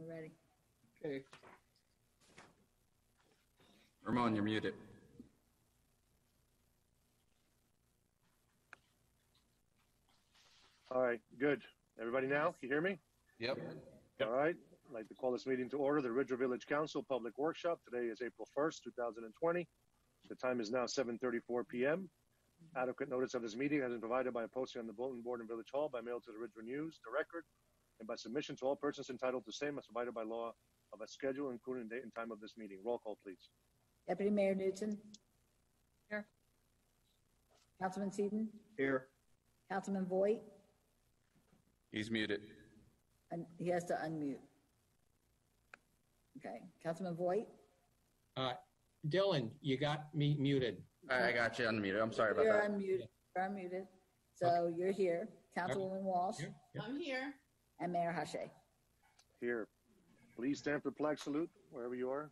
We're ready. Okay. Ramon, you're muted. All right, good. Everybody now, can you hear me? Yep. All right, I'd like to call this meeting to order, the Ridgewood Village Council Public Workshop. Today is April 1st, 2020. The time is now 7:34 p.m. Adequate notice of this meeting has been provided by a posting on the bulletin board in Village Hall, by mail to the Ridgewood News, the Record, and by submission to all persons entitled to same as provided by law of a schedule, including the date and time of this meeting. Roll call, please. Deputy Mayor Newton. Here. Councilman Seaton. Here. Councilman Voigt. He's muted. And he has to unmute. Okay, Councilman Voigt. Dylan, you got me muted. I got you unmuted. I'm sorry about You're that. unmuted. You're unmuted. So you're here. Councilwoman Walsh Here. I'm here. and Mayor Hache. Here. Please stand for the flag salute, wherever you are.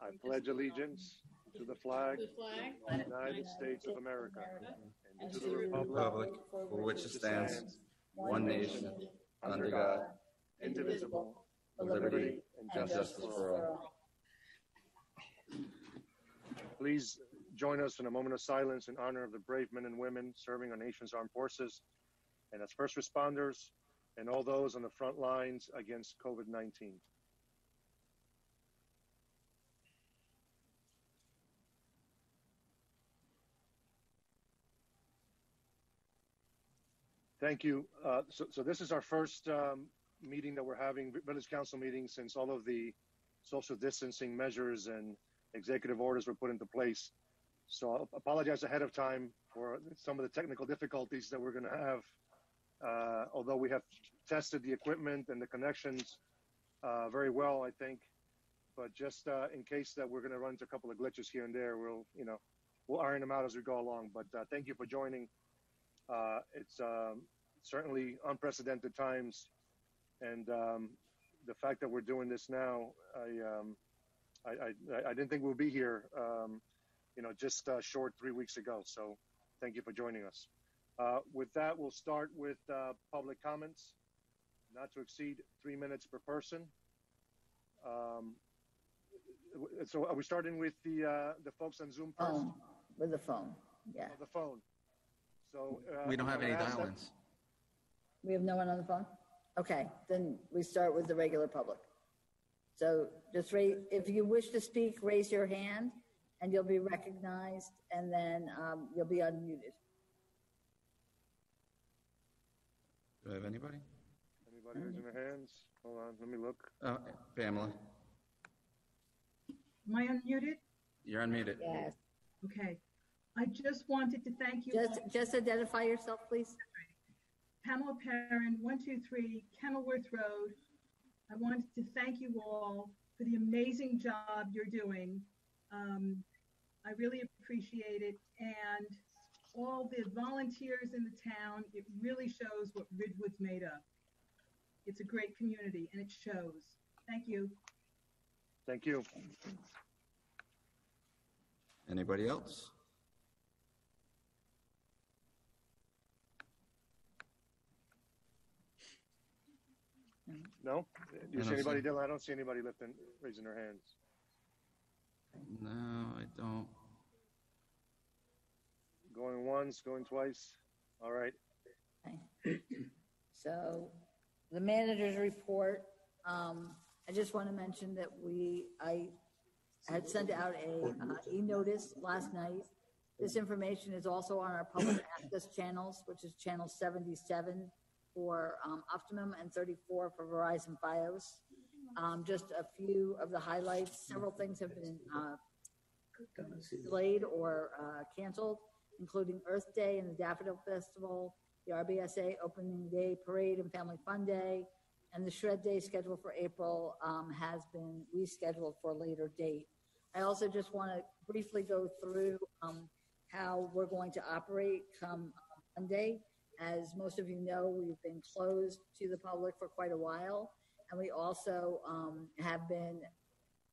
I pledge allegiance to the flag The flag. of the United States of America and to the Republic for which it stands, one nation, under God, indivisible, with with liberty and justice justice for all. Please join us in a moment of silence in honor of the brave men and women serving our nation's armed forces and as first responders and all those on the front lines against COVID-19. Thank you. So this is our first meeting that we're having, Village Council meeting, since all of the social distancing measures and executive orders were put into place. So I'll apologize ahead of time for some of the technical difficulties that we're going to have. Although we have tested the equipment and the connections very well, I think. But just in case that we're going to run into a couple of glitches here and there, we'll iron them out as we go along. But thank you for joining. It's certainly unprecedented times, and the fact that we're doing this now, I didn't think we'll be here, just short 3 weeks ago. So thank you for joining us. With that, we'll start with public comments, not to exceed 3 minutes per person. So are we starting with the folks on Zoom first? Phone, with the phone, yeah. The phone. So We don't have any ask that- dial-ins. We have no one on the phone? Okay, then we start with the regular public. So just if you wish to speak, raise your hand and you'll be recognized, and then you'll be unmuted. Do I have anybody? Anybody raising their hands? Hold on, let me look. Pamela, Am I unmuted? you're unmuted. Yes. Okay. I just wanted to thank you. Just identify yourself, please. Pamela Perrin, 123 Kenilworth Road. I wanted to thank you all for the amazing job you're doing. I really appreciate it. And all the volunteers in the town, it really shows what Ridgewood's made of. It's a great community and it shows. Thank you. Thank you. Anybody else? No? Do you see anybody, Dylan? I don't see anybody raising their hands. No, I don't. Going once, going twice. All right. Okay. So the manager's report, I just want to mention that I had sent out a e-notice last night. This information is also on our public access channels, which is channel 77 for Optimum and 34 for Verizon Fios. Just a few of the highlights. Several things have been delayed or canceled, including Earth Day and the Daffodil Festival, the RBSA Opening Day Parade and Family Fun Day, and the Shred Day scheduled for April has been rescheduled for a later date. I also just want to briefly go through how we're going to operate come Monday. As most of you know, we've been closed to the public for quite a while, and we also have been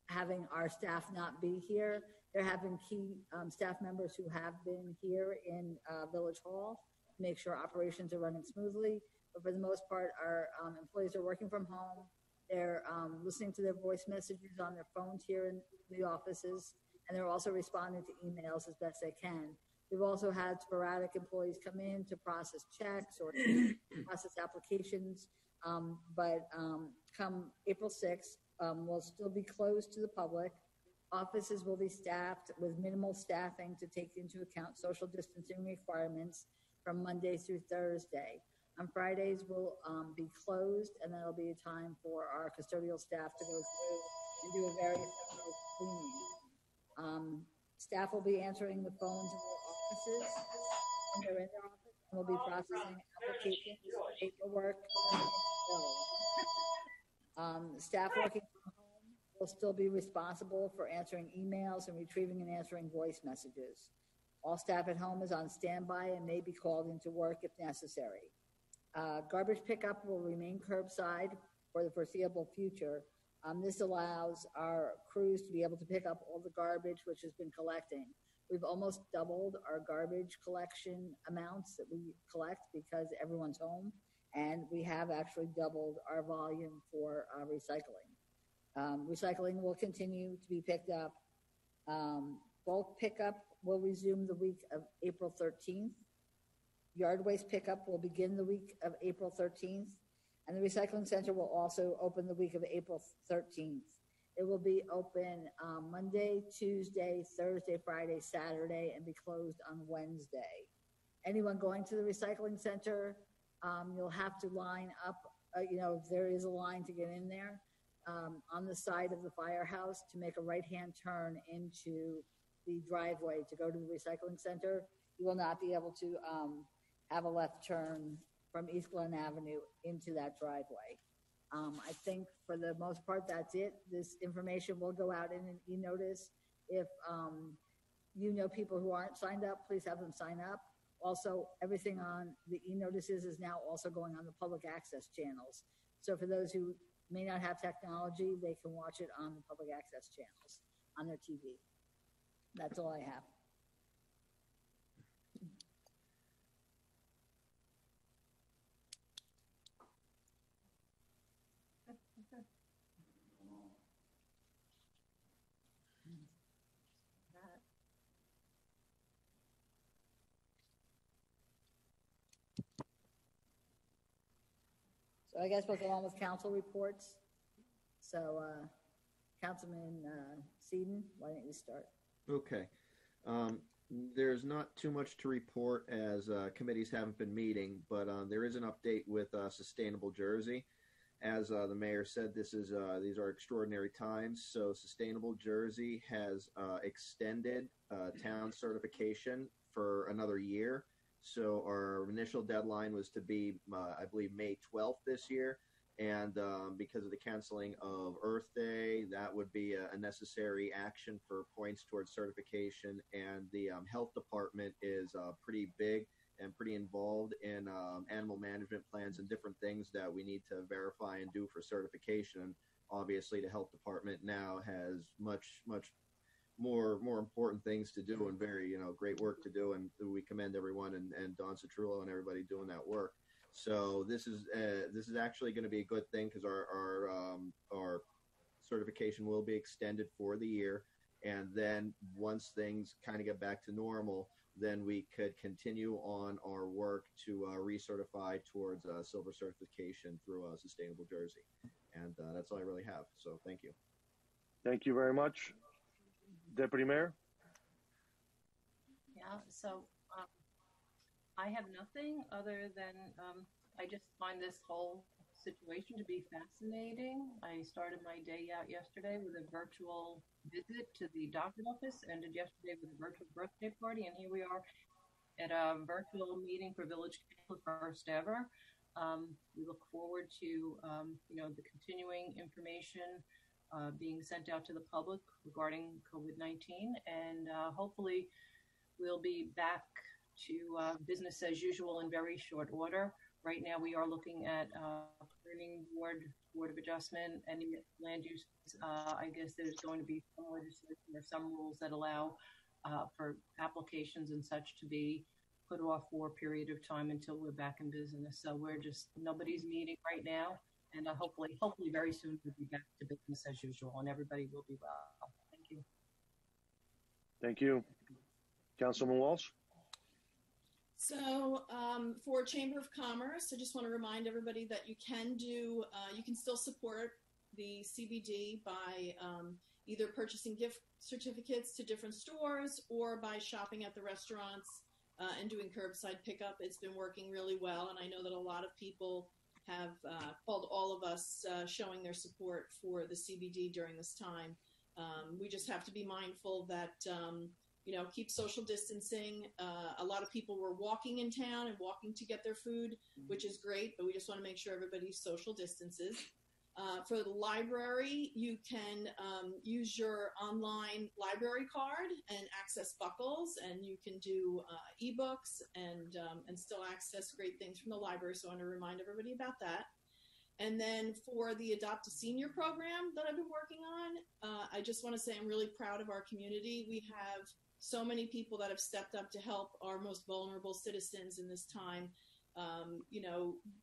having our staff not be here. There have been key staff members who have been here in Village Hall to make sure operations are running smoothly. but for the most part, our employees are working from home. They're listening to their voice messages on their phones here in the offices, and they're also responding to emails as best they can. We've also had sporadic employees come in to process checks or process applications, but come April 6th, we'll still be closed to the public. Offices will be staffed with minimal staffing to take into account social distancing requirements from Monday through Thursday. On Fridays, we'll be closed, and that'll be a time for our custodial staff to go through and do a very thorough cleaning. Staff will be answering the phones in their offices when they're in their office, and we'll be processing applications, paperwork, and bills. Staff working from home will still be responsible for answering emails and retrieving and answering voice messages. All staff at home is on standby and may be called into work if necessary. Garbage pickup will remain curbside for the foreseeable future. This allows our crews to be able to pick up all the garbage which has been collecting. We've almost doubled our garbage collection amounts that we collect because everyone's home, and we have actually doubled our volume for recycling. Recycling will continue to be picked up. Bulk pickup will resume the week of April 13th. Yard waste pickup will begin the week of April 13th, and the recycling center will also open the week of April 13th. It will be open Monday, Tuesday, Thursday, Friday, Saturday, and be closed on Wednesday. Anyone going to the recycling center, you'll have to line up, if there is a line to get in there, on the side of the firehouse to make a right-hand turn into the driveway to go to the recycling center. You will not be able to have a left turn from East Glen Avenue into that driveway. I think for the most part, that's it. This information will go out in an e-notice. If you know people who aren't signed up, please have them sign up. Also, everything on the e-notices is now also going on the public access channels. So for those who may not have technology, they can watch it on the public access channels on their TV. That's all I have. So I guess we'll go on with council reports. So Councilman Seaton, why don't you start? Okay. There's not too much to report as committees haven't been meeting, but there is an update with Sustainable Jersey. As the mayor said, these are extraordinary times. So Sustainable Jersey has extended town certification for another year. So our initial deadline was to be, I believe, May 12th this year. And because of the canceling of Earth Day, that would be a necessary action for points towards certification. And the health department is pretty big and pretty involved in animal management plans and different things that we need to verify and do for certification. Obviously, the health department now has much more important things to do and very great work to do, and we commend everyone and Don Citrullo and everybody doing that work. So this is actually going to be a good thing because our certification will be extended for the year, and then once things kind of get back to normal, then we could continue on our work to recertify towards silver certification through Sustainable Jersey. And that's all I really have. So thank you. Thank you very much. Deputy Mayor? Yeah, so I have nothing other than I just find this whole situation to be fascinating. I started my day out yesterday with a virtual visit to the doctor's office, ended yesterday with a virtual birthday party, and here we are at a virtual meeting for Village Council, first ever. We look forward to the continuing information being sent out to the public regarding COVID-19, and hopefully we'll be back to business as usual in very short order. Right now we are looking at planning board of adjustment, and land use. I guess there's going to be some legislation or some rules that allow for applications and such to be put off for a period of time until we're back in business. So nobody's meeting right now. And hopefully very soon we'll be back to business as usual and everybody will be well. Thank you. Thank you. Councilman Walsh? So for Chamber of Commerce, I just want to remind everybody that you can still support the CBD by either purchasing gift certificates to different stores or by shopping at the restaurants and doing curbside pickup. It's been working really well, and I know that a lot of people have called all of us showing their support for the CBD during this time. We just have to be mindful that keep social distancing. A lot of people were walking in town and walking to get their food, which is great, but we just want to make sure everybody social distances. For the library, you can use your online library card and access buckles, and you can do ebooks and still access great things from the library. So I want to remind everybody about that. And then for the Adopt a Senior program that I've been working on, I just want to say I'm really proud of our community. We have so many people that have stepped up to help our most vulnerable citizens in this time.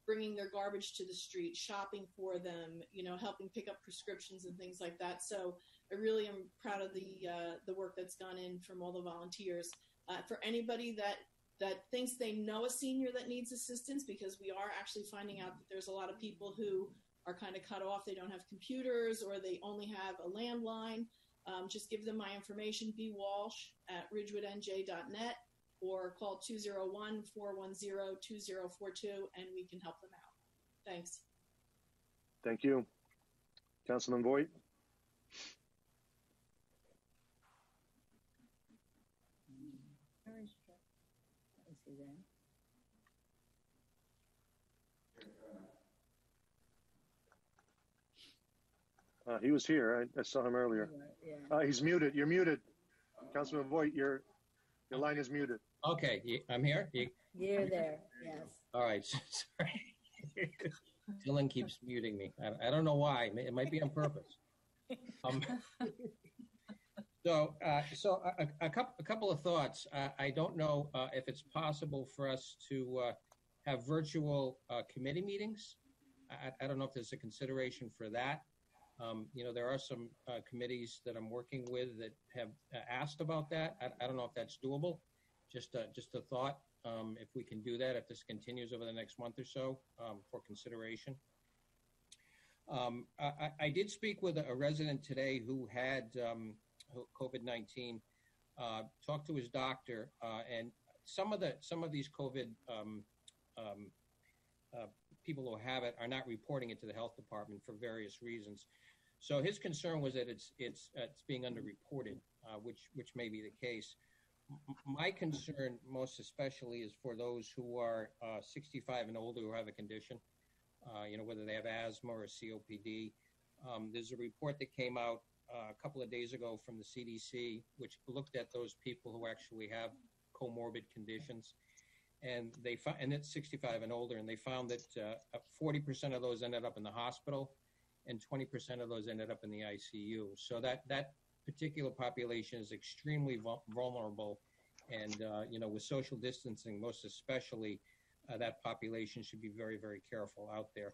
Bringing their garbage to the street, shopping for them, helping pick up prescriptions and things like that. So I really am proud of the work that's gone in from all the volunteers. For anybody that thinks they know a senior that needs assistance, because we are actually finding out that there's a lot of people who are kind of cut off. They don't have computers or they only have a landline. Just give them my information, bwalsh@ridgewoodnj.net, or call 201-410-2042, and we can help them out. Thanks. Thank you. Councilman Voigt? He was here. I saw him earlier. Yeah. He's muted. You're muted. Councilman Voigt, your line is muted. Okay, I'm here. You're there, yes. All right, sorry. Dylan keeps muting me. I don't know why. It might be on purpose. So a couple of thoughts. I don't know if it's possible for us to have virtual committee meetings. I don't know if there's a consideration for that. There are some committees that I'm working with that have asked about that. I don't know if that's doable. Just a thought. If we can do that, if this continues over the next month or so, for consideration. I did speak with a resident today who had COVID-19. Talked to his doctor, and some of these COVID people who have it are not reporting it to the health department for various reasons. So his concern was that it's being underreported, which may be the case. My concern, most especially, is for those who are 65 and older who have a condition, whether they have asthma or COPD. There's a report that came out a couple of days ago from the CDC, which looked at those people who actually have comorbid conditions, and it's 65 and older, and they found that 40% of those ended up in the hospital, and 20% of those ended up in the ICU. So that particular population is extremely vulnerable, and with social distancing, most especially, that population should be very, very careful out there.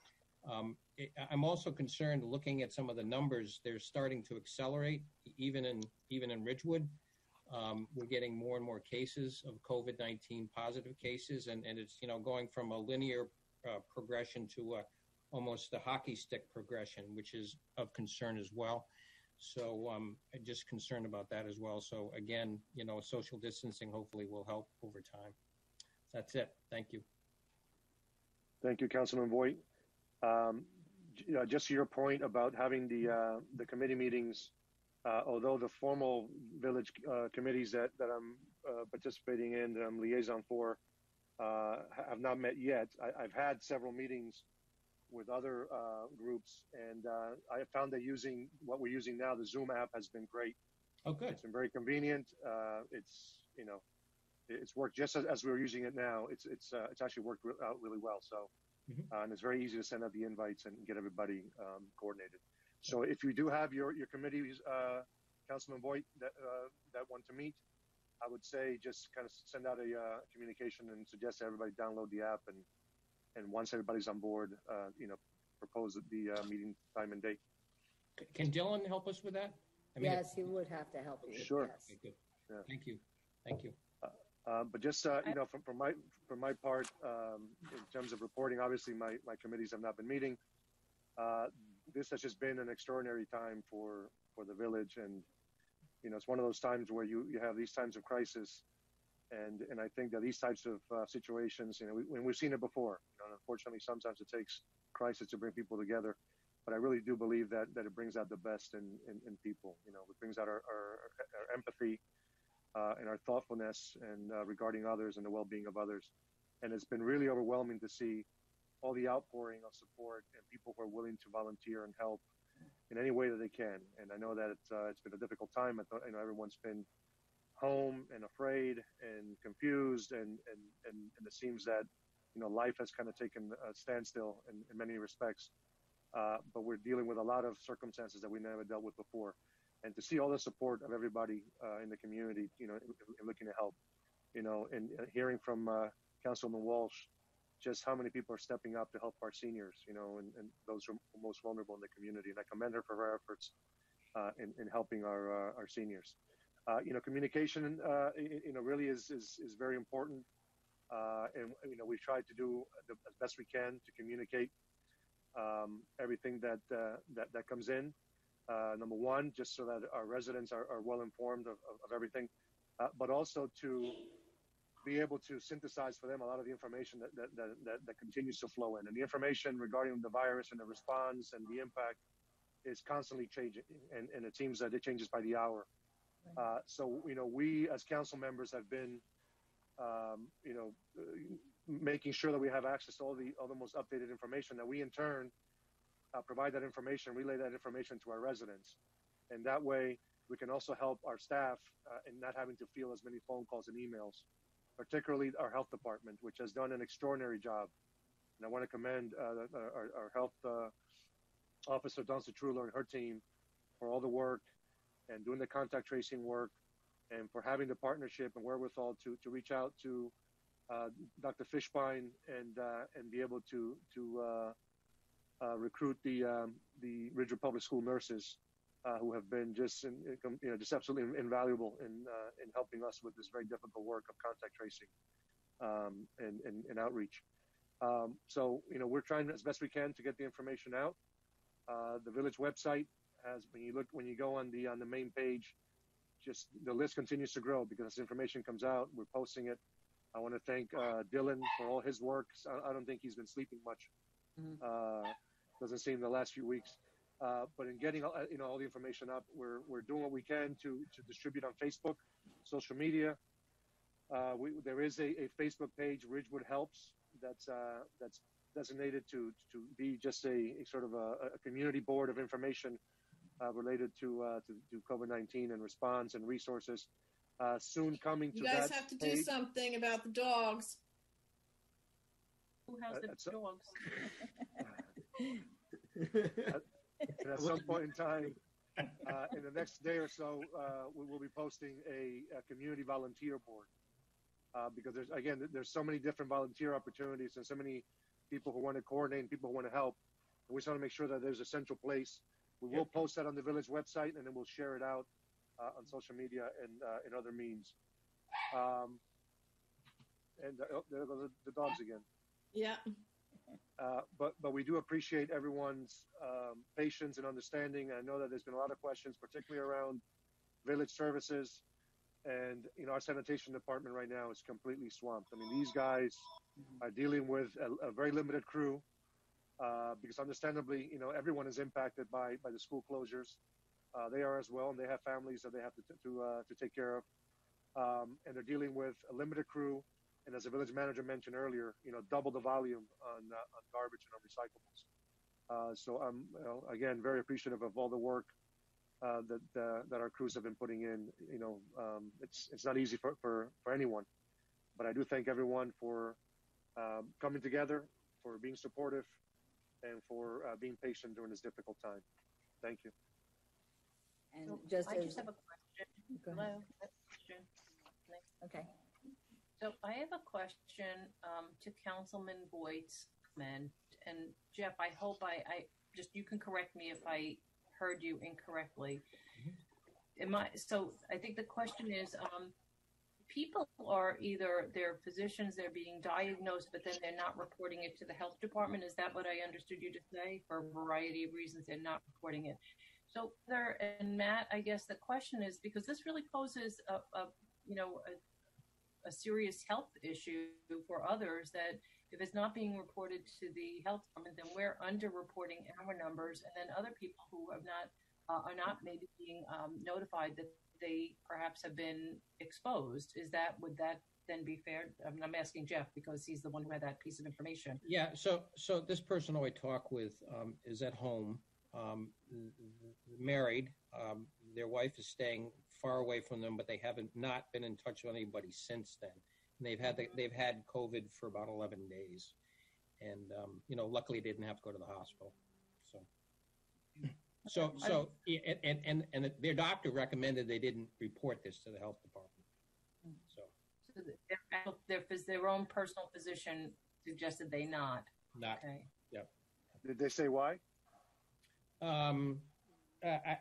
I'm also concerned, looking at some of the numbers, they're starting to accelerate, even in Ridgewood. We're getting more and more cases of COVID-19 positive cases, and it's going from a linear progression to almost a hockey stick progression, which is of concern as well. So I'm just concerned about that as well. So again, social distancing hopefully will help over time. That's it. Thank you. Thank you, Councilman Voigt. Just to your point about having the committee meetings, although the formal village committees that I'm participating in, that I'm liaison for, have not met yet, I've had several meetings with other groups, and I have found that using what we're using now, the Zoom app, has been great. Oh, good. It's been very convenient. It's worked just as we were using it now. It's actually worked out really well. So, and it's very easy to send out the invites and get everybody coordinated. So if you do have your committees, Councilman Voigt, that want to meet, I would say just kind of send out a communication and suggest that everybody download the app, and once everybody's on board, propose the meeting time and date. Can Dylan help us with that? Yes, he would have to help you. Sure. Yes. Okay, good. Yeah. Thank you. Thank you. But just from my part, in terms of reporting, obviously my committees have not been meeting. This has just been an extraordinary time for the village, and it's one of those times where you have these times of crisis, and I think that these types of situations, we've seen it before. Unfortunately, sometimes it takes crisis to bring people together, but I really do believe that it brings out the best in people. It brings out our empathy and our thoughtfulness and regarding others and the well-being of others. And it's been really overwhelming to see all the outpouring of support and people who are willing to volunteer and help in any way that they can. And I know that it's been a difficult time. Everyone's been home and afraid and confused, and it seems that life has kind of taken a standstill in many respects. But we're dealing with a lot of circumstances that we never dealt with before. And to see all the support of everybody in the community, looking to help, and hearing from Councilman Walsh just how many people are stepping up to help our seniors, and those who are most vulnerable in the community. And I commend her for her efforts in helping our seniors. Communication, really is very important. And we've tried to do as best we can to communicate everything that comes in. Number one, just so that our residents are well informed of everything, but also to be able to synthesize for them a lot of the information that continues to flow in. And the information regarding the virus and the response and the impact is constantly changing, and it seems that it changes by the hour. So we as council members have been making sure that we have access to all the most updated information, that we in turn provide that information, relay that information to our residents. And that way we can also help our staff in not having to field as many phone calls and emails, particularly our health department, which has done an extraordinary job. And I want to commend our health officer, Don Citrulo, and her team for all the work and doing the contact tracing work, and for having the partnership and wherewithal to reach out to Dr. Fishbein and be able to recruit the Ridgewood Public School nurses who have been just absolutely invaluable in helping us with this very difficult work of contact tracing and outreach. So we're trying as best we can to get the information out. The village website has, when you go on the main page, just the list continues to grow because as information comes out, we're posting it. I want to thank Dylan for all his work. I don't think he's been sleeping much. Doesn't seem the last few weeks. But in getting all the information up, we're doing what we can to distribute on Facebook, social media. There is a Facebook page, Ridgewood Helps, that's designated to be just a sort of a community board of information related to COVID-19 and response and resources. Soon coming to that. You guys have to do something about the dogs. Who has the dogs? At some point in time, in the next day or so, we will be posting a community volunteer board because there's so many different volunteer opportunities and so many people who want to coordinate and people who want to help. And we just want to make sure that there's a central place. We will post that on the village website, and then we'll share it out on social media and in other means. There go the dogs again. Yeah. But we do appreciate everyone's patience and understanding. I know that there's been a lot of questions, particularly around village services, and our sanitation department right now is completely swamped. I mean, these guys are dealing with a very limited crew because, understandably, everyone is impacted by the school closures. They are as well, and they have families that they have to take care of, and they're dealing with a limited crew. And as the village manager mentioned earlier, double the volume on garbage and on recyclables. So I'm again very appreciative of all the work that our crews have been putting in. It's not easy for anyone, but I do thank everyone for coming together, for being supportive, and for being patient during this difficult time. Thank you. And I just have a question. Go Hello. ahead. Question. Okay. So I have a question to Councilman Boyd's comment. And Jeff, I hope I just, you can correct me if I heard you incorrectly. So I think the question is, people are either, they're physicians, they're being diagnosed, but then they're not reporting it to the health department. Is that what I understood you to say? For a variety of reasons, they're not reporting it. So, and Matt, I guess the question is, because this really poses a serious health issue for others, that if it's not being reported to the health department, then we're underreporting our numbers, and then other people who have not are not maybe being notified that they perhaps have been exposed. Would that then be fair? I mean, I'm asking Jeff because he's the one who had that piece of information. Yeah. So this person who I talk with is at home, married. Their wife is staying far away from them, but they haven't not been in touch with anybody since then. And they've had COVID for about 11 days, and luckily they didn't have to go to the hospital. And their doctor recommended they didn't report this to the health department. So their own personal physician suggested they not. Okay. Yep. Did they say why? I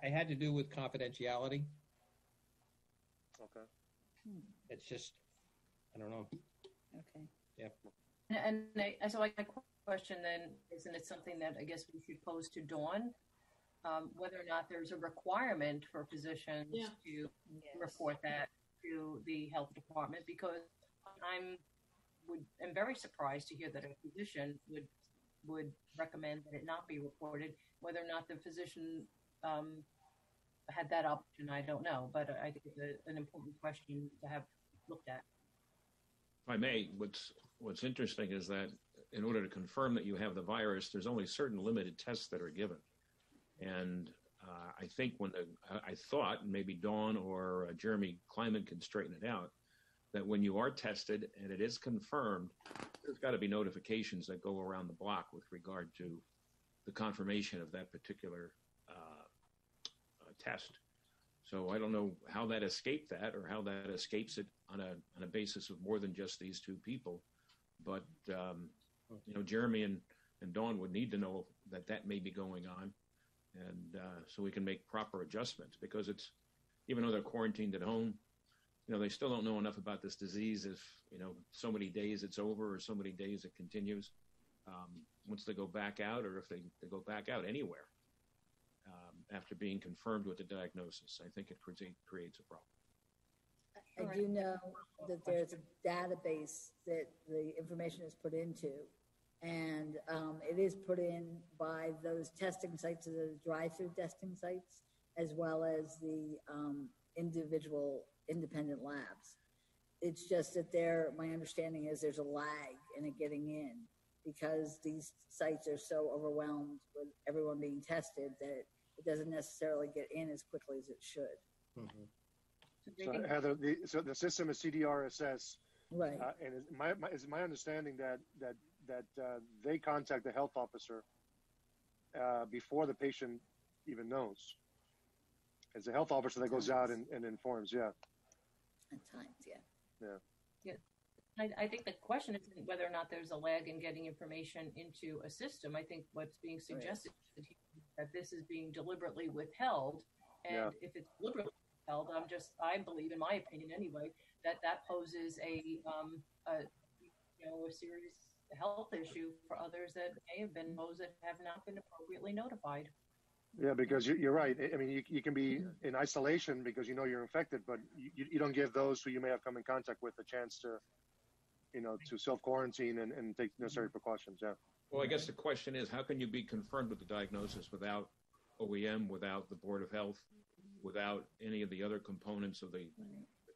had to do with confidentiality. Okay. It's just, I don't know. Okay. Yep. And so my question then, isn't it something that I guess we should pose to Dawn? Whether or not there's a requirement for physicians to report that to the health department, because I'm very surprised to hear that a physician would recommend that it not be reported. Whether or not the physician had that option, I don't know, but I think it's an important question to have looked at. If I may, what's interesting is that in order to confirm that you have the virus, there's only certain limited tests that are given. And I think I thought, and maybe Dawn or Jeremy Kleiman can straighten it out, that when you are tested and it is confirmed, there's got to be notifications that go around the block with regard to the confirmation of that particular test. So I don't know how that escaped that, or how that escapes it on a basis of more than just these two people. But Jeremy and Dawn would need to know that may be going on. And so we can make proper adjustments, because it's, even though they're quarantined at home, they still don't know enough about this disease. If, so many days it's over, or so many days it continues, once they go back out, or if they go back out anywhere after being confirmed with the diagnosis, I think it creates a problem. I do know that there's a database that the information is put into, and it is put in by those testing sites, the drive-through testing sites, as well as the individual independent labs. It's just that my understanding is there's a lag in it getting in, because these sites are so overwhelmed with everyone being tested that it doesn't necessarily get in as quickly as it should. So Heather, the system is CDRSS, right? And it's my understanding that they contact the health officer before the patient even knows. It's the health officer that goes out and informs. Yeah. At times, yeah. Yeah. I think the question isn't whether or not there's a lag in getting information into a system. I think what's being suggested is that this is being deliberately withheld, and if it's deliberately withheld, I believe, in my opinion anyway, that poses a serious health issue for others that may have been those that have not been appropriately notified. Yeah, because you're right. I mean, you can be in isolation because you're infected, but you don't give those who you may have come in contact with a chance to, to self-quarantine and take necessary precautions. Yeah. Well, I guess the question is, how can you be confirmed with the diagnosis without OEM, without the Board of Health, without any of the other components of the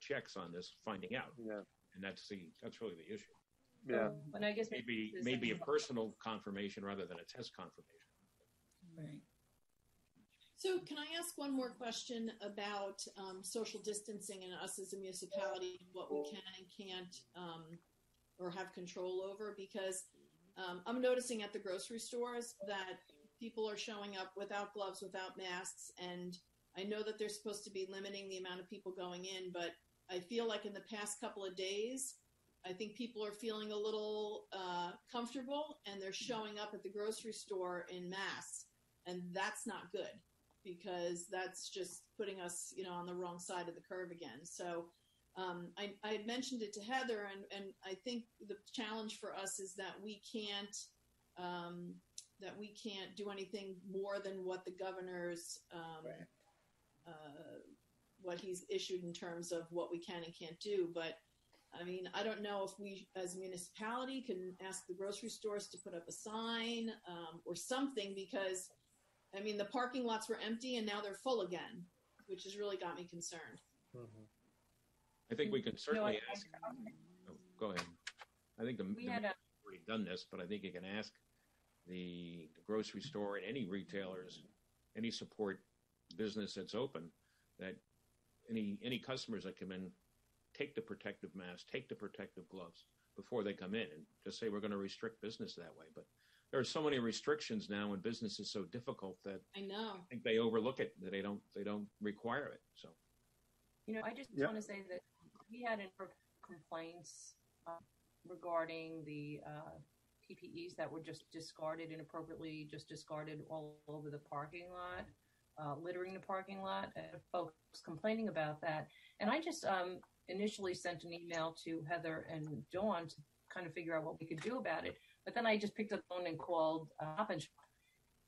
checks on this finding out? Yeah. And that's really the issue. Yeah. But I guess maybe a personal confirmation rather than a test confirmation. Right. So can I ask one more question about social distancing and us as a municipality, what we can and can't or have control over? Because I'm noticing at the grocery stores that people are showing up without gloves, without masks, and I know that they're supposed to be limiting the amount of people going in, but I feel like in the past couple of days, I think people are feeling a little comfortable, and they're showing up at the grocery store in mass, and that's not good, because that's just putting us, on the wrong side of the curve again. So I had mentioned it to Heather, and I think the challenge for us is that we can't do anything more than what the governor's what he's issued in terms of what we can and can't do. But I mean, I don't know if we as a municipality can ask the grocery stores to put up a sign or something, because I mean, the parking lots were empty and now they're full again, which has really got me concerned. Mm-hmm. I think we can certainly ask. Oh, go ahead. I think the already done this, but I think you can ask the grocery store and any retailers, any support business that's open, that any customers that come in, take the protective mask, take the protective gloves before they come in, and just say we're going to restrict business that way. But there are so many restrictions now, and business is so difficult that I know. I think they overlook it. That they don't require it. So, I just want to say that we had complaints regarding the PPEs that were just discarded inappropriately, just discarded all over the parking lot, littering the parking lot, and folks complaining about that. And I just initially sent an email to Heather and Dawn to kind of figure out what we could do about it. But then I just picked up the phone and called Stop and Shop,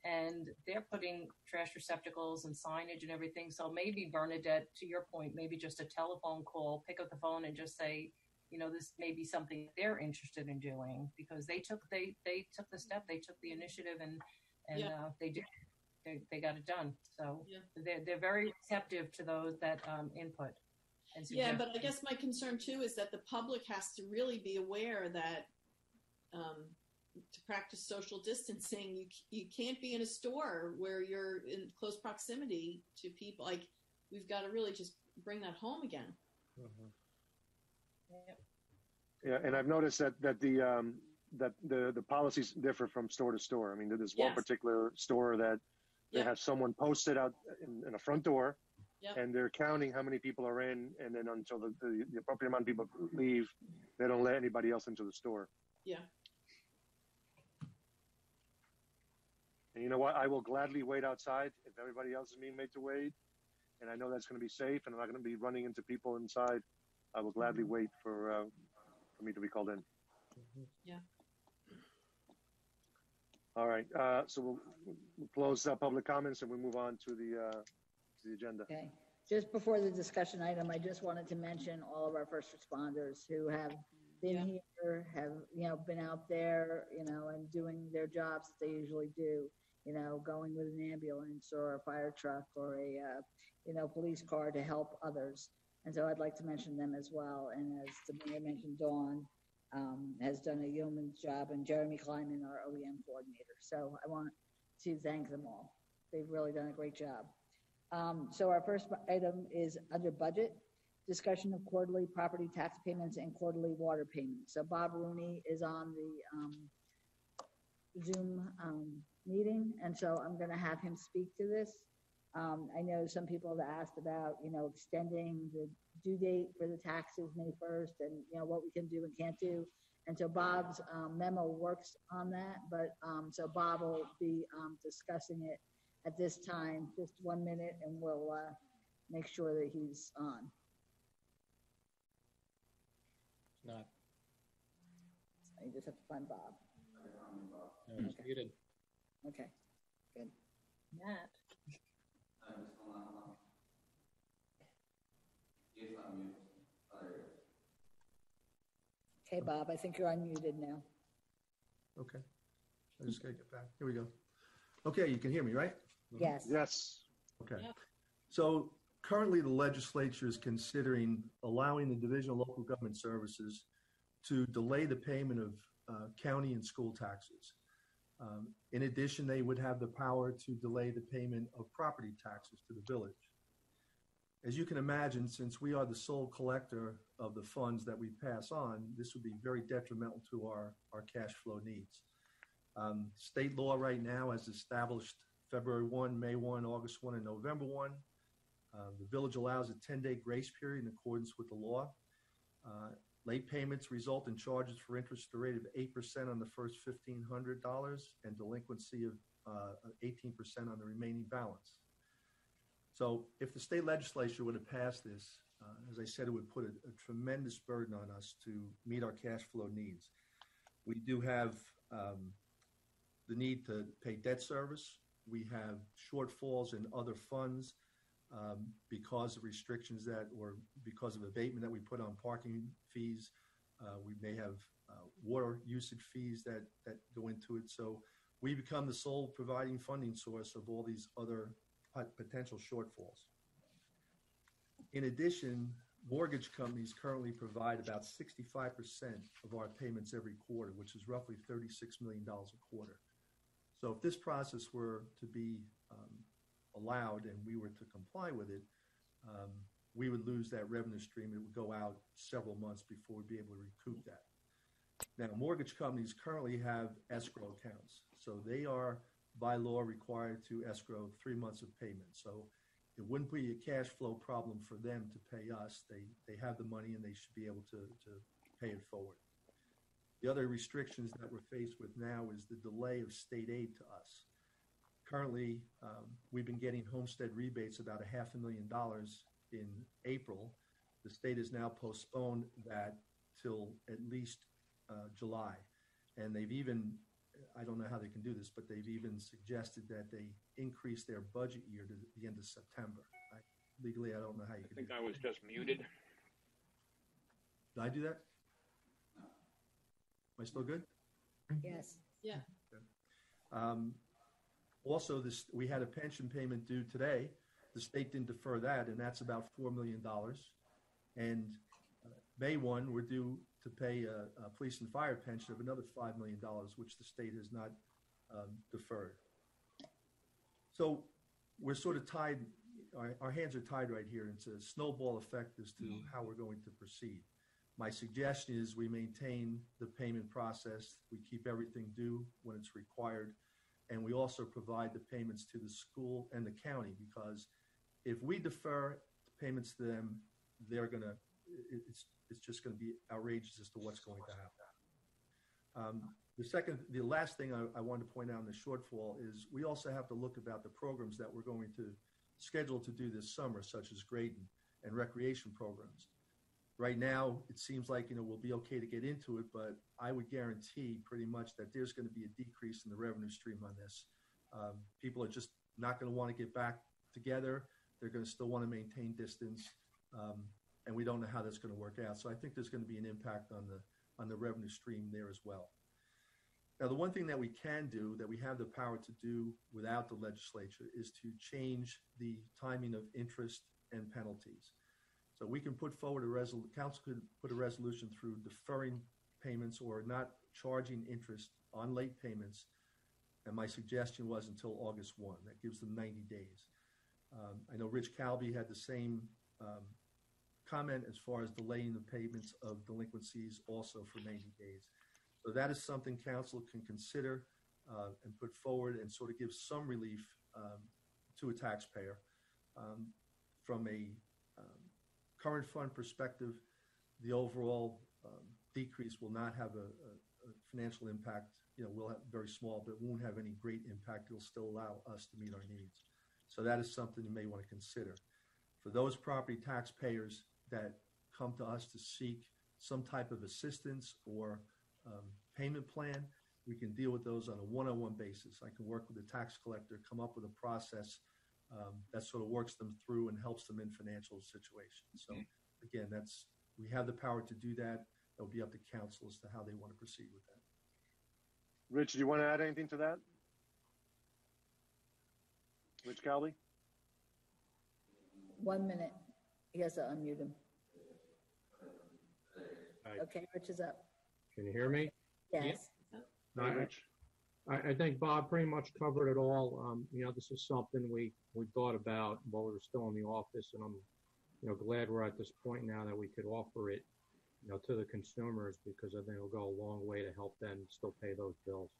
and they're putting trash receptacles and signage and everything. So maybe, Bernadette, to your point, maybe just a telephone call, pick up the phone and just say, this may be something they're interested in doing, because they took the step, they took the initiative, and they did. They got it done. So they're very receptive to those that input. And yeah, but I guess my concern too is that the public has to really be aware that to practice social distancing, you can't be in a store where you're in close proximity to people. Like, we've got to really just bring that home again. Mm-hmm. Yeah, and I've noticed that the policies differ from store to store. I mean, there's one particular store that they have someone posted out in a front door, and they're counting how many people are in, and then until the appropriate amount of people leave, they don't let anybody else into the store. Yeah. And you know what? I will gladly wait outside if everybody else is being made to wait, and I know that's going to be safe, and I'm not going to be running into people inside. I will gladly wait for me to be called in. Yeah. All right. So we'll close public comments and we move on to the agenda. Okay. Just before the discussion item, I just wanted to mention all of our first responders who have been here, have been out there, and doing their jobs that they usually do. Going with an ambulance or a fire truck or a police car to help others. And so I'd like to mention them as well. And as the mayor mentioned, Dawn has done a yeoman's job, and Jeremy Kleiman, our OEM coordinator. So I want to thank them all. They've really done a great job. So our first item is under budget, discussion of quarterly property tax payments and quarterly water payments. So Bob Rooney is on the Zoom meeting, and so I'm going to have him speak to this. I know some people have asked about, extending the due date for the taxes May 1st and, what we can do and can't do. And so Bob's memo works on that, but so Bob will be discussing it at this time, just 1 minute, and we'll make sure that he's on. Not. So you just have to find Bob. No, he's muted. Okay, good. Matt. Okay, Bob, I think you're unmuted now. Okay. I just gotta get back. Here we go. Okay, you can hear me, right? Yes. Yes. Okay. Yep. So currently the legislature is considering allowing the Division of Local Government Services to delay the payment of county and school taxes. In addition, they would have the power to delay the payment of property taxes to the village. As you can imagine, since we are the sole collector of the funds that we pass on, this would be very detrimental to our cash flow needs. State law right now has established February 1, May 1, August 1, and November 1 The village allows a 10-day grace period in accordance with the law. Late payments result in charges for interest at a rate of 8% on the first $1,500 and delinquency of 18% on the remaining balance. So if the state legislature would have passed this, as I said, it would put a tremendous burden on us to meet our cash flow needs. We do have the need to pay debt service. We have shortfalls in other funds because of restrictions or because of abatement that we put on parking fees. We may have water usage fees that go into it. So we become the sole providing funding source of all these other potential shortfalls. In addition, mortgage companies currently provide about 65% of our payments every quarter, which is roughly $36 million a quarter. So if this process were to be allowed and we were to comply with it, we would lose that revenue stream. It would go out several months before we'd be able to recoup that. Now, mortgage companies currently have escrow accounts. So they are, by law, required to escrow 3 months of payment. So it wouldn't be a cash flow problem for them to pay us. They have the money and they should be able to pay it forward. The other restrictions that we're faced with now is the delay of state aid to us. Currently, we've been getting homestead rebates about $500,000 in April. The state has now postponed that till at least July. And they've even, I don't know how they can do this, but they've even suggested that they increase their budget year to the end of September. Legally, I don't know how you can do that. I think I was just muted. Did I do that? Am I still good? Yes. Yeah. Also, we had a pension payment due today. The state didn't defer that, and that's about $4 million. And May 1, we're due to pay a police and fire pension of another $5 million, which the state has not deferred. So we're sort of tied, our hands are tied right here. It's a snowball effect as to how we're going to proceed. My suggestion is we maintain the payment process. We keep everything due when it's required. And we also provide the payments to the school and the county, because if we defer payments to them, it's just going to be outrageous as to what's going to happen. The last thing I wanted to point out in the shortfall is we also have to look about the programs that we're going to schedule to do this summer, such as grading and recreation programs. Right now, it seems like, we'll be okay to get into it, but I would guarantee pretty much that there's going to be a decrease in the revenue stream on this. People are just not going to want to get back together. They're going to still want to maintain distance, and we don't know how that's going to work out. So I think there's going to be an impact on the revenue stream there as well. Now, the one thing that we can do, that we have the power to do without the legislature, is to change the timing of interest and penalties. So we can put forward council could put a resolution through deferring payments or not charging interest on late payments. And my suggestion was until August 1. That gives them 90 days. I know Rich Calby had the same comment as far as delaying the payments of delinquencies also for 90 days. So that is something council can consider and put forward and sort of give some relief to a taxpayer. From a current fund perspective, the overall decrease will not have a financial impact. We'll have very small, but it won't have any great impact. It'll still allow us to meet our needs. So that is something you may want to consider. For those property taxpayers that come to us to seek some type of assistance or payment plan, we can deal with those on a one-on-one basis. I can work with the tax collector, come up with a process that sort of works them through and helps them in financial situations. So again, we have the power to do that. It'll be up to council as to how they want to proceed with that. Rich, do you want to add anything to that? Rich Calby? 1 minute. He has to unmute him. Hi. Okay, Rich is up. Can you hear me? Yes. No, Hey, Rich. I think Bob pretty much covered it all. This is something we thought about while we were still in the office, and I'm, glad we're at this point now that we could offer it, to the consumers, because I think it'll go a long way to help them still pay those bills.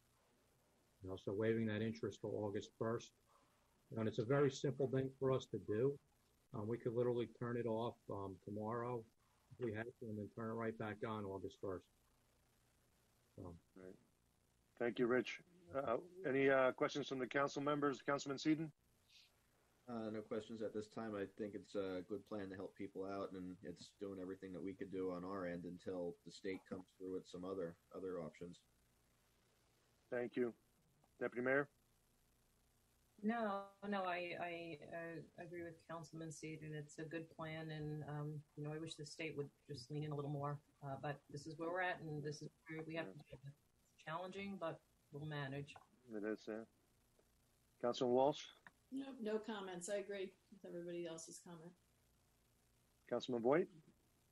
So waiving that interest till August 1st, and it's a very simple thing for us to do. We could literally turn it off tomorrow if we had to, and then turn it right back on August 1st. So. Right. Thank you, Rich. Any questions from the council members? Councilman Seaton? No questions at this time. I think it's a good plan to help people out, and it's doing everything that we could do on our end until the state comes through with some other options. Thank you. Deputy Mayor? No, I agree with Councilman Seaton. It's a good plan, and I wish the state would just lean in a little more. But this is where we're at, and this is where we have to do it. It's challenging, but we'll manage. It is, yeah. Councilman Walsh? No comments. I agree with everybody else's comment. Councilman Boyd?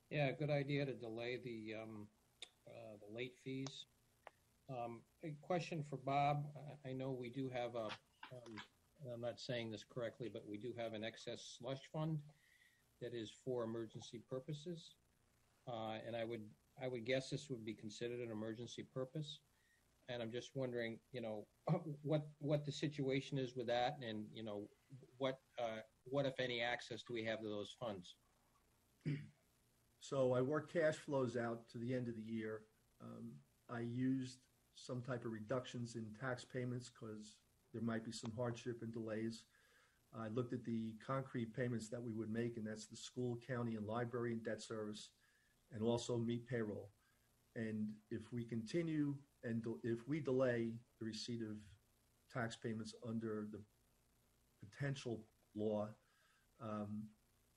Yeah, good idea to delay the late fees. A question for Bob. I know we do have I'm not saying this correctly, but we do have an excess slush fund that is for emergency purposes. And I would guess this would be considered an emergency purpose. And I'm just wondering, what the situation is with that, and what if any access do we have to those funds? So I work cash flows out to the end of the year. I used some type of reductions in tax payments because there might be some hardship and delays. I looked at the concrete payments that we would make, and that's the school, county, and library and debt service, and also meet payroll. And if we continue and if we delay the receipt of tax payments under the potential law,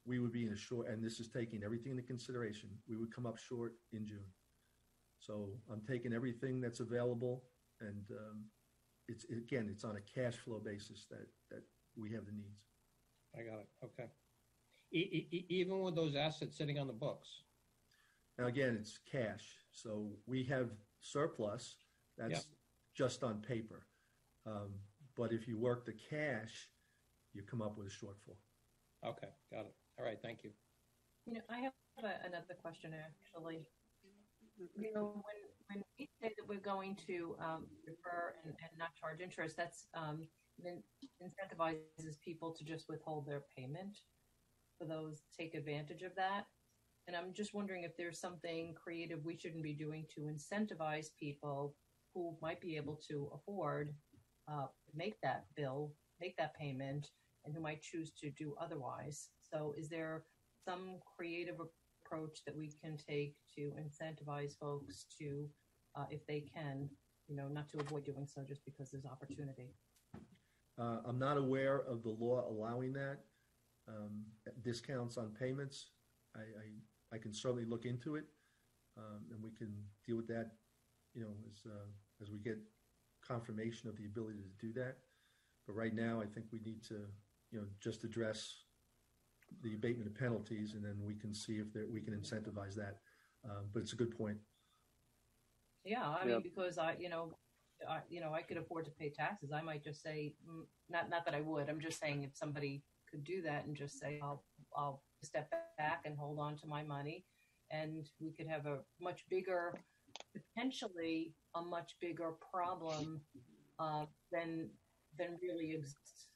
we would be in a short, and this is taking everything into consideration, we would come up short in June. So I'm taking everything that's available, and it's on a cash flow basis that we have the needs. I got it. Okay. Even with those assets sitting on the books. Now, again, it's cash. So we have surplus. That's just on paper. But if you work the cash, you come up with a shortfall. Okay. Got it. All right. Thank you. I have another question, actually. When we say that we're going to defer and not charge interest, that's incentivizes people to just withhold their payment for those take advantage of that. And I'm just wondering if there's something creative we shouldn't be doing to incentivize people who might be able to afford make that bill, make that payment, and who might choose to do otherwise. So is there some creative approach that we can take to incentivize folks to, if they can, not to avoid doing so just because there's opportunity? I'm not aware of the law allowing that. Discounts on payments. I can certainly look into it, and we can deal with that, as we get confirmation of the ability to do that. But right now, I think we need to, just address the abatement of penalties, and then we can see if we can incentivize that. But it's a good point. Yeah, I mean, because I could afford to pay taxes. I might just say, not that I would. I'm just saying if somebody could do that and just say, I'll step back and hold on to my money, and we could have potentially a much bigger problem than really exists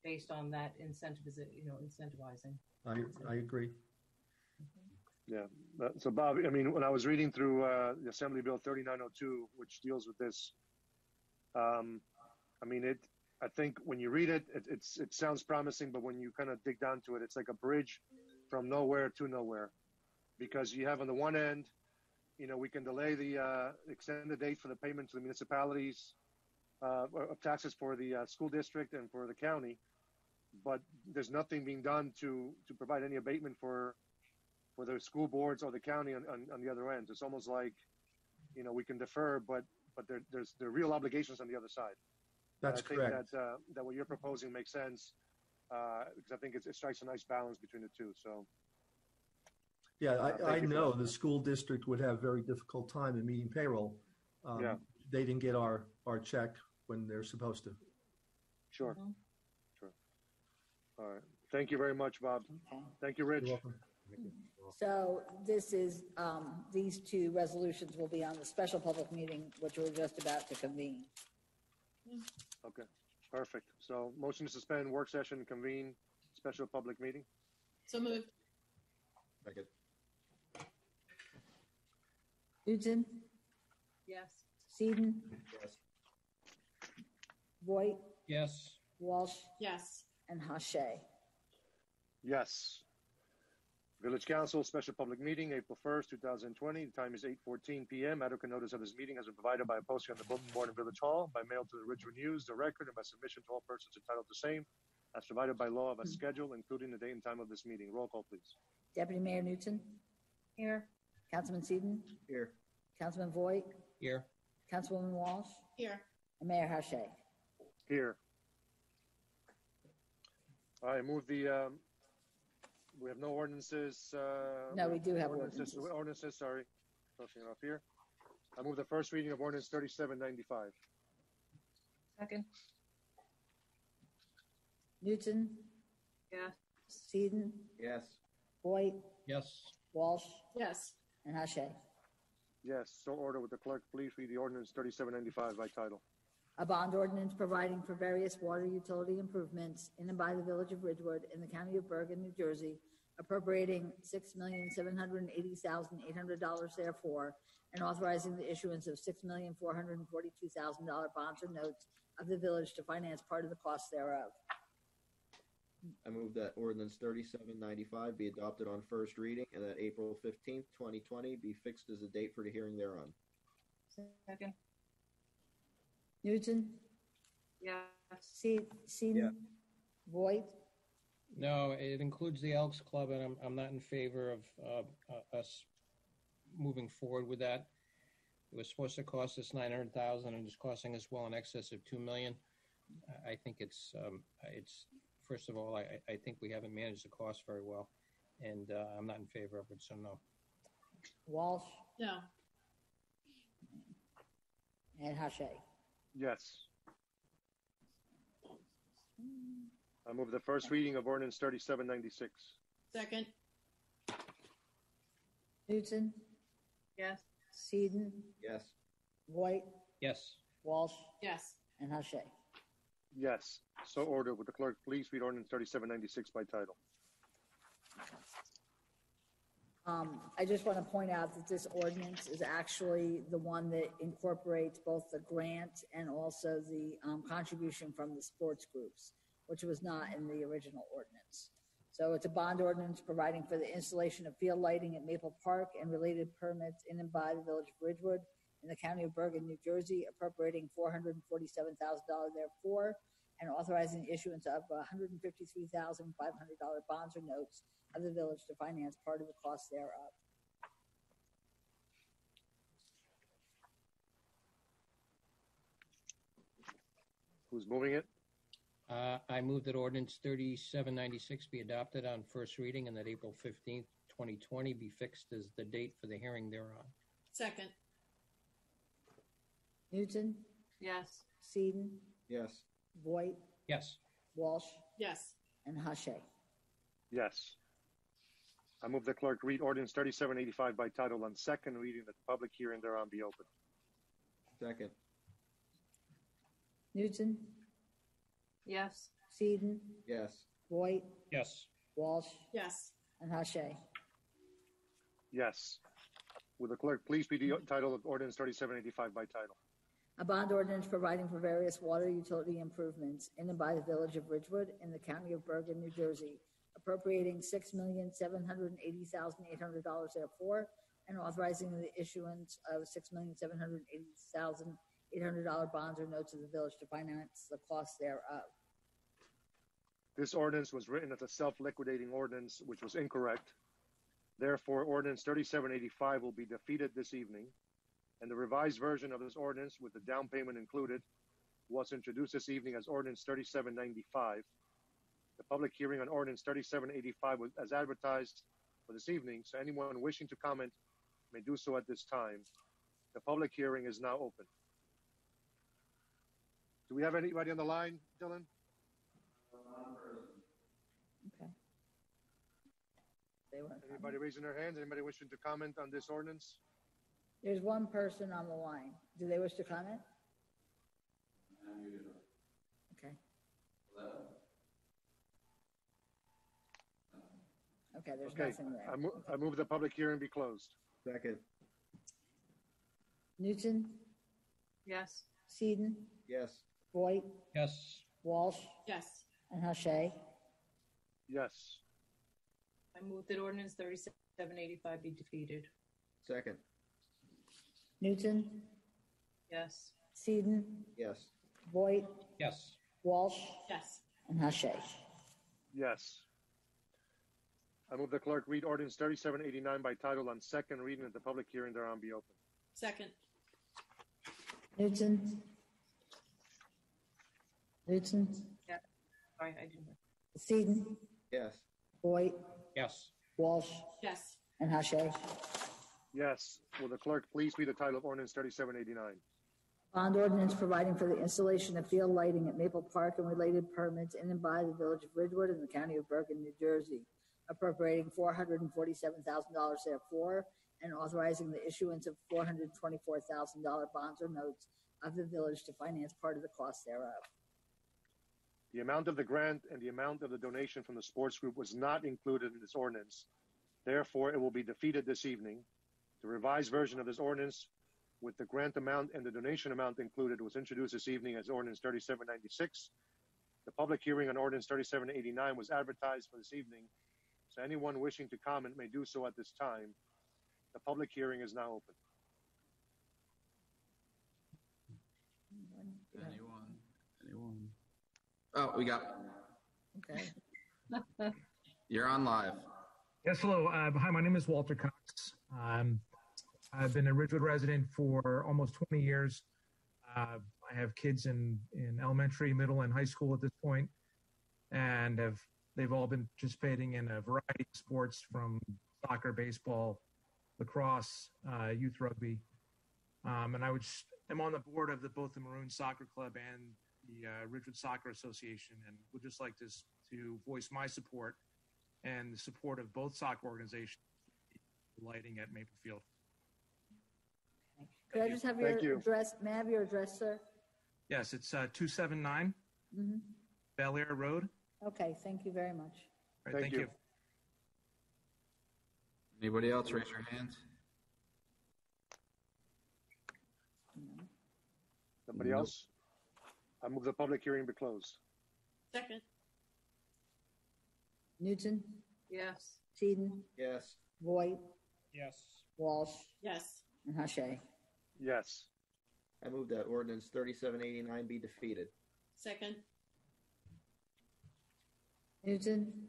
based on that incentivizing. I agree. Yeah. So, Bob, I mean, when I was reading through the Assembly Bill 3902, which deals with this, I think when you read it, it sounds promising, but when you kind of dig down to it, it's like a bridge from nowhere to nowhere, because you have on the one end, we can delay the extend the date for the payment to the municipalities of taxes for the school district and for the county, but there's nothing being done to provide any abatement for the school boards or the county on the other end. It's almost like, we can defer, but there are real obligations on the other side. That's correct. I think that what you're proposing makes sense, because I think it strikes a nice balance between the two. So, yeah, I know the school district would have very difficult time in meeting payroll. They didn't get our check when they're supposed to. Sure. Sure. All right. Thank you very much, Bob. Thank you, Rich. You're welcome. So this is, these two resolutions will be on the special public meeting, which we're just about to convene. Okay, perfect. So motion to suspend work session, convene special public meeting. So moved. Second. Newton, Yes. Seaton, Yes. Voight, Yes. Walsh, Yes. and Hache. Yes. Village Council special public meeting, April 1st, 2020. The time is 8:14 p.m. Adequate notice of this meeting has been provided by a posting on the bulletin board in Village Hall, by mail to the Ridgewood News, the Record, and by submission to all persons entitled to same, as provided by law of a schedule, including the date and time of this meeting. Roll call, please. Deputy Mayor Newton, Here. Councilman Seaton, Here. Councilman Voight, Here. Councilwoman Walsh, Here. and Mayor Hache. Here. I move the, we have no ordinances. No, we do have ordinances. Ordinances, sorry. Crossing it off here. I move the first reading of ordinance 3795. Second. Newton, Yes. Seaton, Yes. Voight, Yes. Walsh, Yes. and Hache. Yes, so order. With the clerk please read the ordinance 3795 by title. A bond ordinance providing for various water utility improvements in and by the Village of Ridgewood in the County of Bergen, New Jersey, appropriating $6,780,800 therefore, and authorizing the issuance of $6,442,000 bonds or notes of the village to finance part of the cost thereof. I move that ordinance 3795 be adopted on first reading and that April 15th, 2020 be fixed as the date for the hearing thereon. Second. Newton, Yes. Seaton, Yeah. Voight, No, it includes the Elks Club, and I'm not in favor of us moving forward with that. It was supposed to cost us $900,000, and it's costing us well in excess of $2 million. I think it's first of all, I think we haven't managed the cost very well, and I'm not in favor of it, so no. Walsh, No. and Hache. Yes. I move the first reading of ordinance 3796. Second. Newton, Yes. Seaton, Yes. Voight, Yes. Walsh, Yes. and Hache. Yes, so ordered. Would the clerk please read ordinance 3796 by title? I just want to point out that this ordinance is actually the one that incorporates both the grant and also the contribution from the sports groups, which was not in the original ordinance. So it's a bond ordinance providing for the installation of field lighting at Maple Park and related permits in and by the Village of Ridgewood in the County of Bergen, New Jersey, appropriating $447,000 therefore, and authorizing the issuance of $153,500 bonds or notes of the village to finance part of the cost thereof. Who's moving it? I move that ordinance 3796 be adopted on first reading and that April 15th, 2020 be fixed as the date for the hearing thereon. Second. Newton, Yes. Seaton, Yes. Voight, Yes. Walsh, Yes. and Hache. Yes. I move the clerk read ordinance 3785 by title on second reading, that the public hearing thereon be open. Second. Newton, Yes. Seaton, Yes. Voight, Yes. Walsh, Yes. and Hache. Yes. Will the clerk please read the title of ordinance 3785 by title? A bond ordinance providing for various water utility improvements in and by the Village of Ridgewood in the County of Bergen, New Jersey, appropriating $6,780,800 therefore, and authorizing the issuance of $6,780,800 bonds or notes of the village to finance the cost thereof. This ordinance was written as a self-liquidating ordinance, which was incorrect. Therefore, ordinance 3785 will be defeated this evening, and the revised version of this ordinance with the down payment included was introduced this evening as ordinance 3795. The public hearing on ordinance 3785 was as advertised for this evening, so anyone wishing to comment may do so at this time. The public hearing is now open. Do we have anybody on the line, Dylan? Okay. They weren't Anybody coming. raising their hands? Anybody wishing to comment on this ordinance? There's one person on the line. Do they wish to comment? Okay. Okay, there's Okay, nothing there. I move the public hearing be closed. Second. Newton, Yes. Seaton, Yes. Voight, Yes. Walsh, Yes. and Hache. Yes. I move that ordinance 3785 be defeated. Second. Newton, Yes. Seaton, Yes. Voight, Yes. Walsh, Yes. and Hache. Yes. I move the clerk read ordinance 3789 by title on second reading at the public hearing thereon be open. Second. Newton, Sorry, I didn't. Seaton, Yes. Voight, Yes. Walsh, Yes. and Hache. Yes. Will the clerk please read the title of ordinance 3789? Bond ordinance providing for the installation of field lighting at Maple Park and related permits in and by the Village of Ridgewood in the County of Bergen, New Jersey, appropriating $447,000 therefore, and authorizing the issuance of $424,000 bonds or notes of the village to finance part of the cost thereof. The amount of the grant and the amount of the donation from the sports group was not included in this ordinance. Therefore, it will be defeated this evening. The revised version of this ordinance with the grant amount and the donation amount included was introduced this evening as ordinance 3796. The public hearing on ordinance 3789 was advertised for this evening, so anyone wishing to comment may do so at this time. The public hearing is now open. Anyone? Oh, we got, Okay. you're on live. Yes, hello. Hi, my name is Walter Cox. I've been a Ridgewood resident for almost 20 years. I have kids in elementary, middle, and high school at this point, and they've all been participating in a variety of sports from soccer, baseball, lacrosse, youth rugby. And I'm on the board of both the Maroon Soccer Club and the Ridgewood Soccer Association, and would just like to voice my support and the support of both soccer organizations lighting at Maple Field. Could I just have your address? May I have your address, sir? Yes, it's 279 Bel Air Road. Okay, thank you very much. All right, thank you. Anybody else raise your hands? Somebody else? I move the public hearing be closed. Second. Newton, Yes. Seaton, Yes. Voight, Yes. Walsh, Yes. and Hache. Yes. I move that ordinance 3789 be defeated. Second. Newton,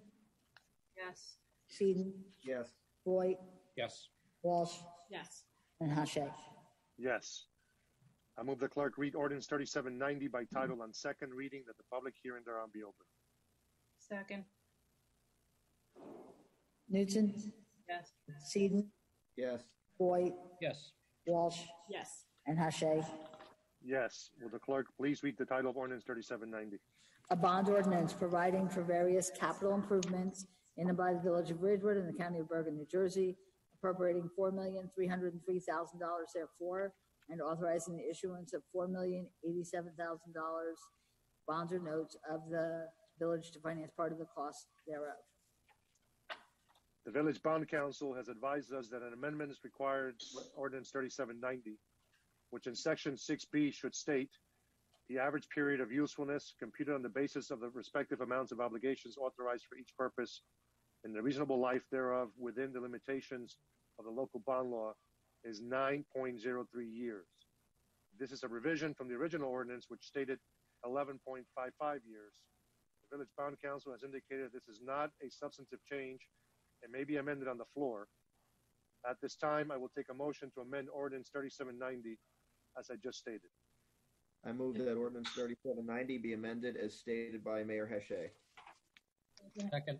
Yes. Seaton, Yes. Voight, Yes. Walsh, Yes. and Hache. Yes. I move the clerk read ordinance 3790 by title on second reading that the public hearing thereon be open. Second. Newton, Yes. Seaton, Yes. Voight, Yes. Walsh, Yes. and Hache. Yes. Will the clerk please read the title of ordinance 3790? A bond ordinance providing for various capital improvements in and by the Village of Ridgewood in the County of Bergen, New Jersey, appropriating $4,303,000 therefore, and authorizing the issuance of $4,087,000 bonds or notes of the village to finance part of the cost thereof. The Village Bond Council has advised us that an amendment is required with ordinance 3790, which in section 6B should state the average period of usefulness computed on the basis of the respective amounts of obligations authorized for each purpose and the reasonable life thereof within the limitations of the local bond law is 9.03 years. This is a revision from the original ordinance, which stated 11.55 years. The Village Bond Council has indicated this is not a substantive change and may be amended on the floor. At this time, I will take a motion to amend ordinance 3790 as I just stated. I move that ordinance 3790 be amended as stated by Mayor Hache. Second.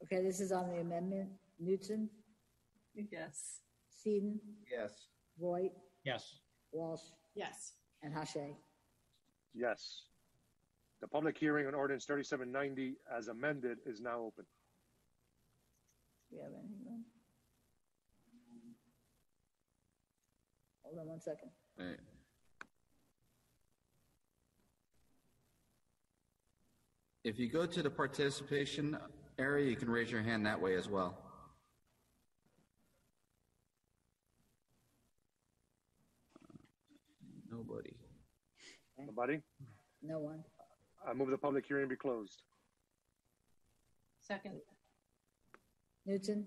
Okay, this is on the amendment. Newton, Yes. Seaton, Yes. Voight, Yes. Walsh, Yes. and Hache. Yes. The public hearing on ordinance 3790 as amended is now open. Do you have anything? Hold on 1 second. Right. If you go to the participation area, you can raise your hand that way as well. Nobody. Nobody? No one. I move the public hearing be closed. Second, Newton,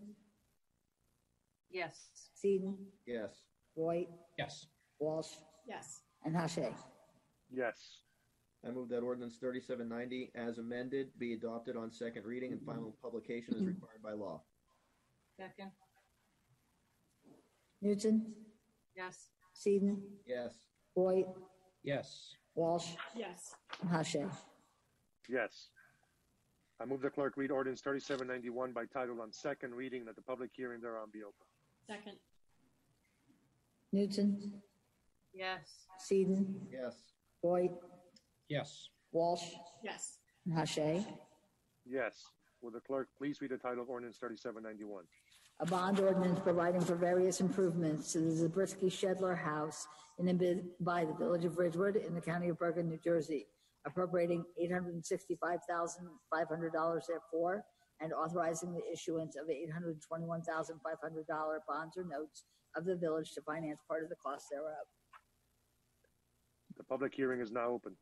yes. Seaton, Yes. Voight, Yes. Walsh, Yes. and Hache. Yes. I move that ordinance 3790 as amended be adopted on second reading and final publication as required by law. Second, Newton, yes. Seaton, Yes. Voight, Yes. Walsh, Yes. and Hache. Yes. I move the clerk read ordinance 3791 by title on second reading, that the public hearing thereon be open. Second. Newton, Yes. Seaton, Yes. Voight, Yes. Walsh, Yes. and Hache. Yes. Will the clerk please read the title of ordinance 3791? A bond ordinance providing for various improvements to the Zabriskie Shedler House in and by the Village of Ridgewood in the County of Bergen, New Jersey, appropriating $865,500 therefore, and authorizing the issuance of $821,500 bonds or notes of the village to finance part of the cost thereof. The public hearing is now open.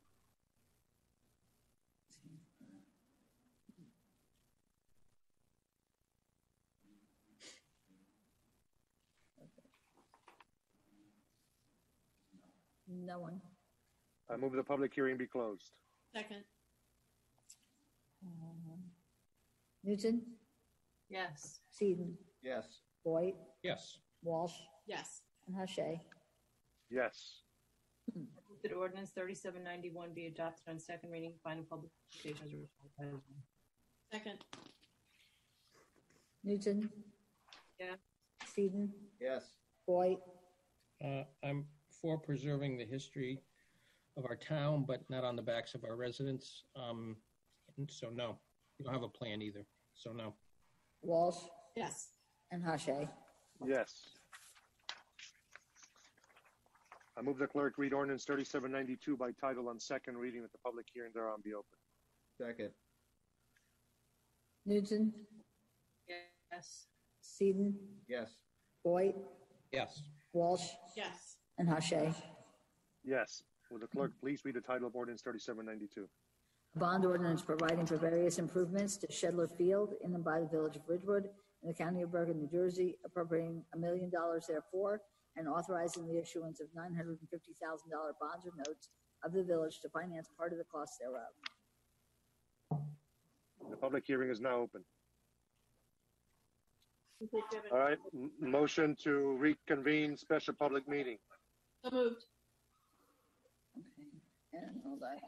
No one. I move the public hearing be closed. Second. Newton, Yes. Seaton, Yes. Voight, Yes. Walsh, Yes. and Hache. Yes. That ordinance 3791 be adopted on second reading, final publication as required by law. Second. Newton, Yeah. Seaton, Yes. Voight, I'm for preserving the history of our town, but not on the backs of our residents. And so no, we don't have a plan either. So no. Walsh, Yes. and Hache. Yes. I move the clerk read ordinance 3792 by title on second reading, that the public hearing thereon be open. Second. Newton, Yes. Seaton, Yes. Voight, Yes. Walsh, Yes. and Hache. Yes. Will the clerk please read the title of ordinance 3792? A bond ordinance providing for various improvements to Shedler Field in and by the Village of Ridgewood in the County of Bergen, New Jersey, appropriating $1 million therefore, and authorizing the issuance of $950,000 bonds or notes of the village to finance part of the cost thereof. The public hearing is now open. All right. Motion to reconvene special public meeting. So moved. Okay, and hold on.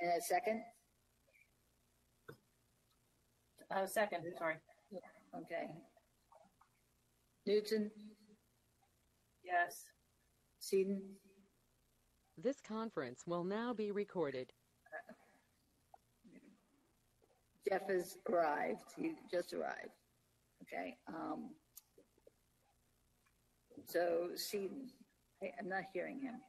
And a second? Second, sorry. Okay. Newton, Yes. Seaton, This conference will now be recorded. Jeff has arrived. He just arrived. Okay. So Seaton, I'm not hearing him.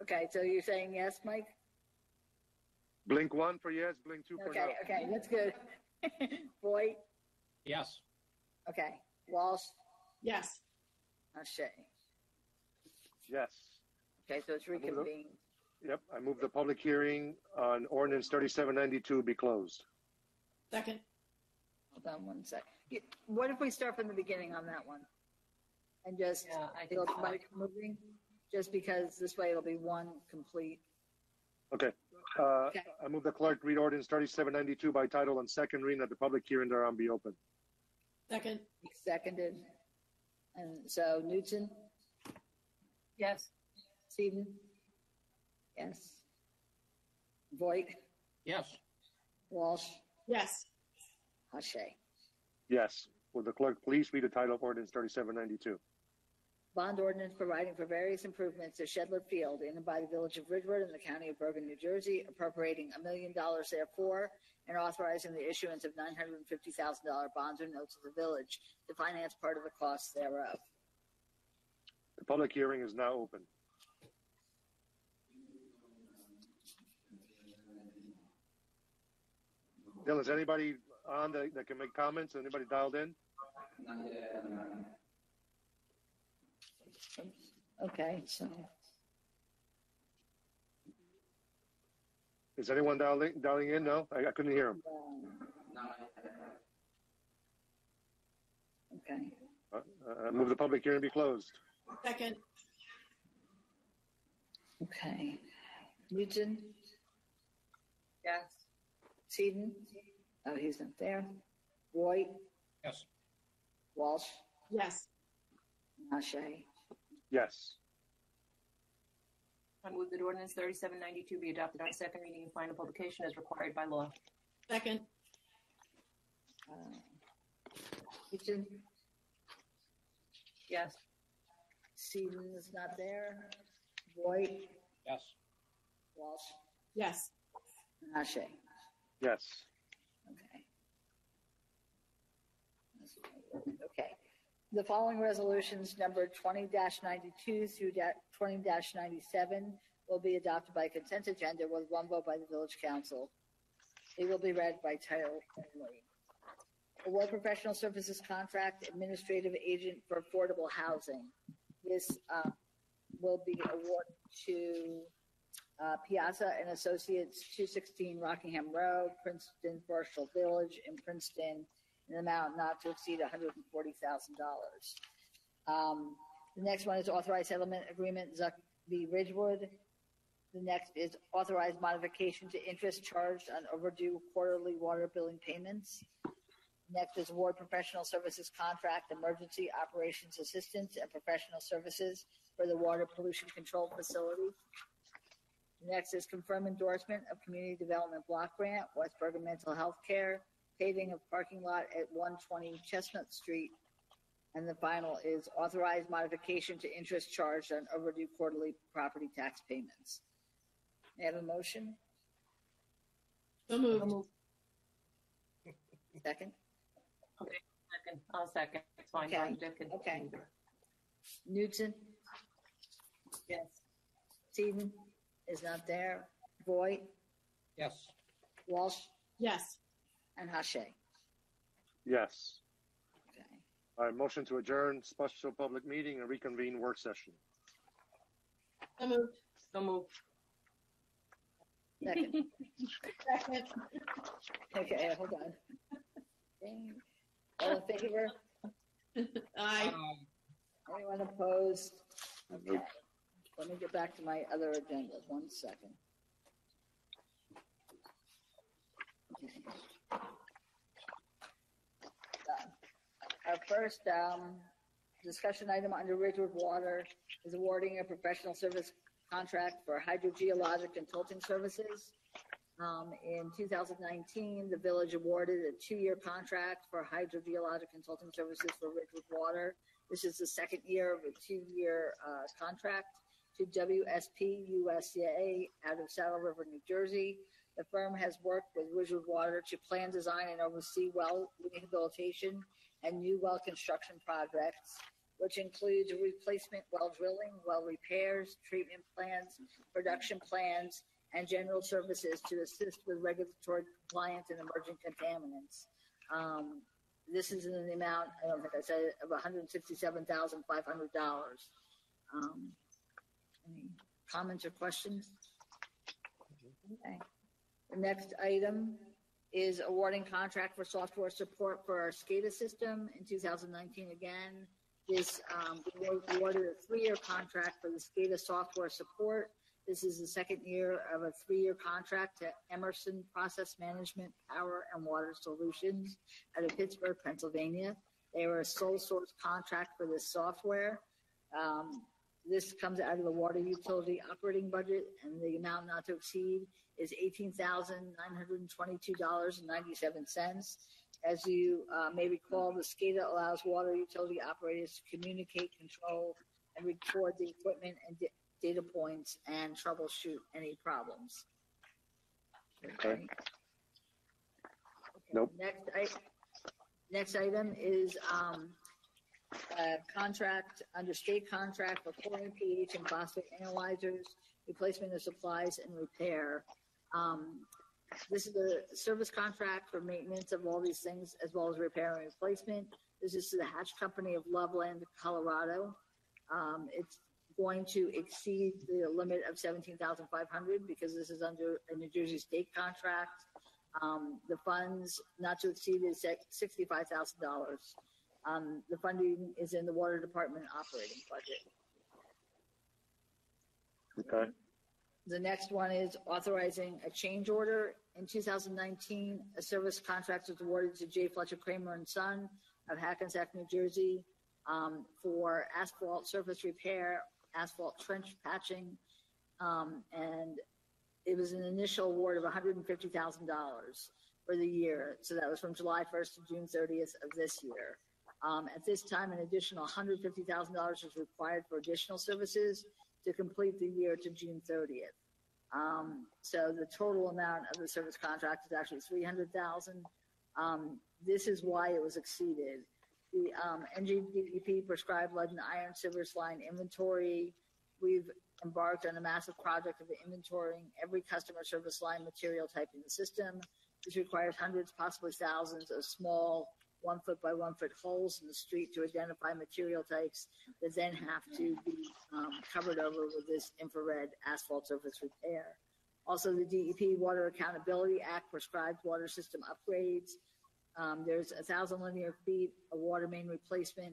Okay, so you're saying yes, Mike? Blink one for yes, blink two for no. Okay, okay, that's good. Voight, Yes. okay. Walsh, Yes. Hache. Yes. Okay, so it's reconvened. Yep. I move the public hearing on ordinance 3792 be closed. Second. Hold on one sec. What if we start from the beginning on that one? And just, Yeah, I it'll think so. keep moving, just because this way it'll be one complete. Okay. Okay. I move the clerk read ordinance 3792 by title on second reading, that the public hearing thereon be open. Second. Seconded. And so Newton, Yes. Seaton? Yes. Voight, Yes. Walsh, Yes. Hache. Yes. Will the clerk please read the title of ordinance 3792? Bond ordinance providing for various improvements to Shedler Field in and by the Village of Ridgewood in the County of Bergen, New Jersey, appropriating $1 million therefore, and authorizing the issuance of $950,000 bonds or notes of the village to finance part of the costs thereof. The public hearing is now open. Dylan, is anybody on that can make comments? Anybody dialed in? Okay, so Is anyone dialing in? No, I couldn't hear him. okay. Move the public hearing be closed. Second. Okay. Newton, Yes. Seaton? Oh, he's not there. Roy, Yes. Walsh, Yes. Nashe. Yes. I move that ordinance 3792 be adopted on second reading and final publication as required by law. Second. Newton, Yes. Seaton is not there. Roy, Yes. Walsh, Yes. Nashe. Yes. Okay. Okay. The following resolutions numbered 20-92 through 20-97 will be adopted by consent agenda with one vote by the village council. They will be read by title only. Award professional services contract, administrative agent for affordable housing. This will be awarded to Piazza and Associates, 216 Rockingham Road, Princeton Commercial Village in Princeton, an amount not to exceed $140,000. The next one is authorized settlement agreement, Zuck v. Ridgewood. The next is authorized modification to interest charged on overdue quarterly water billing payments. Next is award professional services contract, emergency operations assistance and professional services for the water pollution control facility. Next is confirm endorsement of community development block grant, West Bergen Mental Health Care, paving of parking lot at 120 Chestnut Street. And the final is authorized modification to interest charged on overdue quarterly property tax payments. May I have a motion? So moved. Second? Okay. Second. I'll second. It's fine. Okay. Dick can- Okay. Newton, Yes. Seaton is not there. Boyd, Yes. Walsh, Yes. and Hache. Yes. Okay. All right. Motion to adjourn special public meeting and reconvene work session. So moved. So moved. Second. Second. Okay, hold on. Okay. All in favor? Aye. Anyone opposed? Okay. Let me get back to my other agenda. 1 second. Okay. Our first discussion item under Ridgewood Water is awarding a professional service contract for hydrogeologic consulting services. In 2019, the village awarded a 2-year contract for hydrogeologic consulting services for Ridgewood Water. This is the second year of a 2-year contract to WSP USA out of Saddle River, New Jersey. The firm has worked with Ridgewood Water to plan, design, and oversee well rehabilitation and new well construction projects, which includes replacement well drilling, well repairs, treatment plans, production plans, and general services to assist with regulatory compliance and emerging contaminants. This is in the amount, I don't think I said it, of $167,500. Any comments or questions? Okay. The next item is awarding contract for software support for our SCADA system in 2019 again. This we awarded a 3-year contract for the SCADA software support. This is the second year of a 3-year contract to Emerson Process Management Power and Water Solutions out of Pittsburgh, Pennsylvania. They were a sole source contract for this software. This comes out of the water utility operating budget, and the amount not to exceed is $18,922.97. As you may recall, the SCADA allows water utility operators to communicate, control, and record the equipment and data points and troubleshoot any problems. Okay. Nope. Next item is a contract under state contract for chlorine, pH, and phosphate analyzers, replacement of supplies, and repair. This is a service contract for maintenance of all these things, as well as repair and replacement. This is to the Hatch Company of Loveland, Colorado. It's going to exceed the limit of $17,500 because this is under a New Jersey state contract. The funds not to exceed is $65,000. The funding is in the Water Department operating budget. Okay. The next one is authorizing a change order. In 2019, a service contract was awarded to J. Fletcher Kramer and Son of Hackensack, New Jersey, for asphalt surface repair, asphalt trench patching, and it was an initial award of $150,000 for the year. So that was from July 1st to June 30th of this year. At this time, an additional $150,000 was required for additional services to complete the year to June 30th. So the total amount of the service contract is actually $300,000. This is why it was exceeded. The NGDEP prescribed lead and iron service line inventory. We've embarked on a massive project of inventorying every customer service line material type in the system. This requires hundreds, possibly thousands of small 1 foot by 1 foot holes in the street to identify material types that then have to be covered over with this infrared asphalt surface repair. Also, the DEP Water Accountability Act prescribes water system upgrades. There's 1,000 linear feet of water main replacement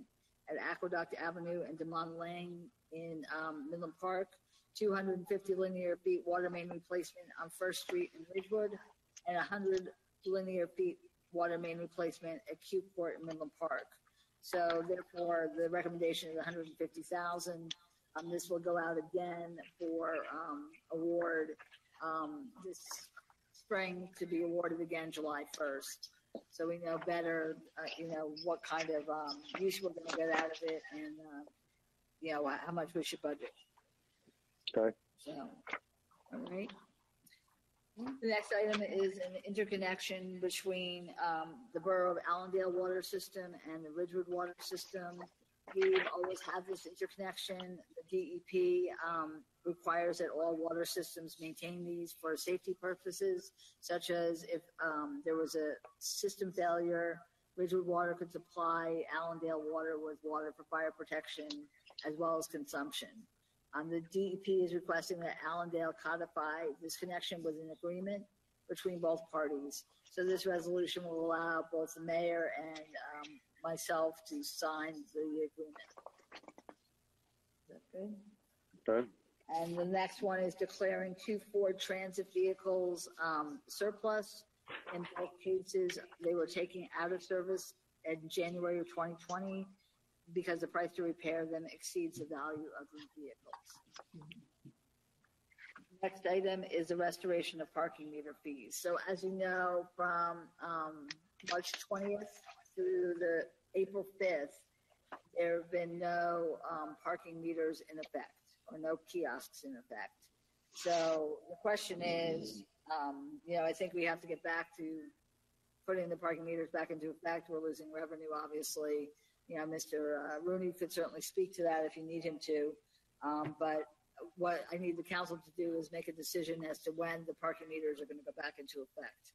at Aqueduct Avenue and Demond Lane in Midland Park, 250 linear feet water main replacement on First Street in Ridgewood, and 100 linear feet water main replacement at Q Court in Midland Park. So therefore, the recommendation is $150,000. This will go out again for award this spring to be awarded again July 1st. So we know better, what kind of use we're going to get out of it and, how much we should budget. Okay. So, all right. The next item is an interconnection between the Borough of Allendale water system and the Ridgewood water system. We've always had this interconnection. The DEP requires that all water systems maintain these for safety purposes, such as if there was a system failure, Ridgewood Water could supply Allendale water with water for fire protection as well as consumption. The DEP is requesting that Allendale codify this connection with an agreement between both parties. So this resolution will allow both the mayor and myself to sign the agreement. Is that good? Okay. And the next one is declaring 2 Ford Transit vehicles surplus. In both cases, they were taken out of service in January of 2020 because the price to repair them exceeds the value of the vehicles. Next item is the restoration of parking meter fees. So as you know, from March 20th through the April 5th, there have been no parking meters in effect or no kiosks in effect. So the question is, I think we have to get back to putting the parking meters back into effect. We're losing revenue, obviously. Mr. Rooney could certainly speak to that if you need him to. But what I need the council to do is make a decision as to when the parking meters are going to go back into effect.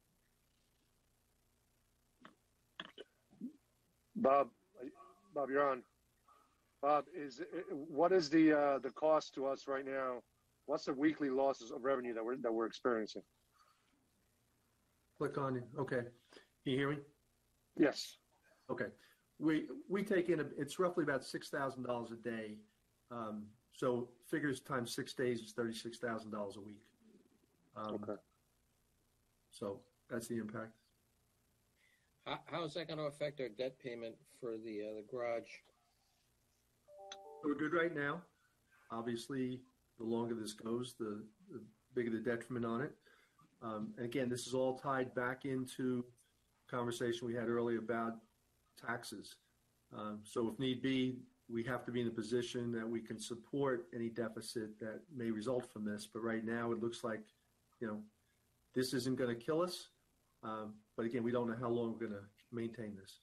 Bob, you're on. Bob, what is the cost to us right now? What's the weekly losses of revenue that we're experiencing? Click on it. Okay. Can you hear me? Yes. Okay. We take in it's roughly about $6,000 a day. So figures times 6 days is $36,000 a week. Okay. So that's the impact. How is that going to affect our debt payment for the garage? We're good right now. Obviously, the longer this goes, the bigger the detriment on it. And again, this is all tied back into conversation we had earlier about taxes. So if need be, we have to be in a position that we can support any deficit that may result from this. But right now, it looks like, this isn't going to kill us. But again, we don't know how long we're going to maintain this.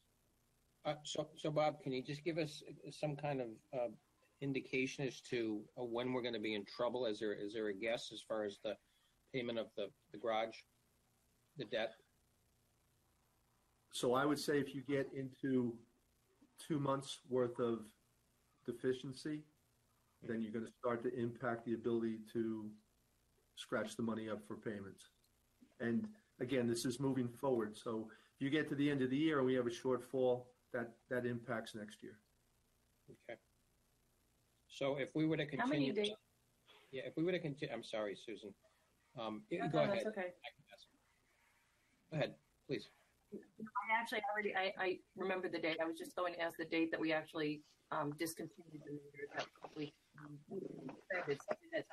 So Bob, can you just give us some kind of indication as to when we're going to be in trouble? Is there a guess as far as the payment of the garage? the debt? So I would say if you get into 2 months worth of deficiency, then you're going to start to impact the ability to scratch the money up for payments. And again, this is moving forward. So if you get to the end of the year and we have a shortfall, that impacts next year. Okay. So if we were to continue. How many days? Yeah, if we were to continue, I'm sorry, Susan. Go No, ahead. that's okay. Go ahead, please. I actually already, I remember the date. I was just going to ask the date that we actually discontinued the meter that we suspended.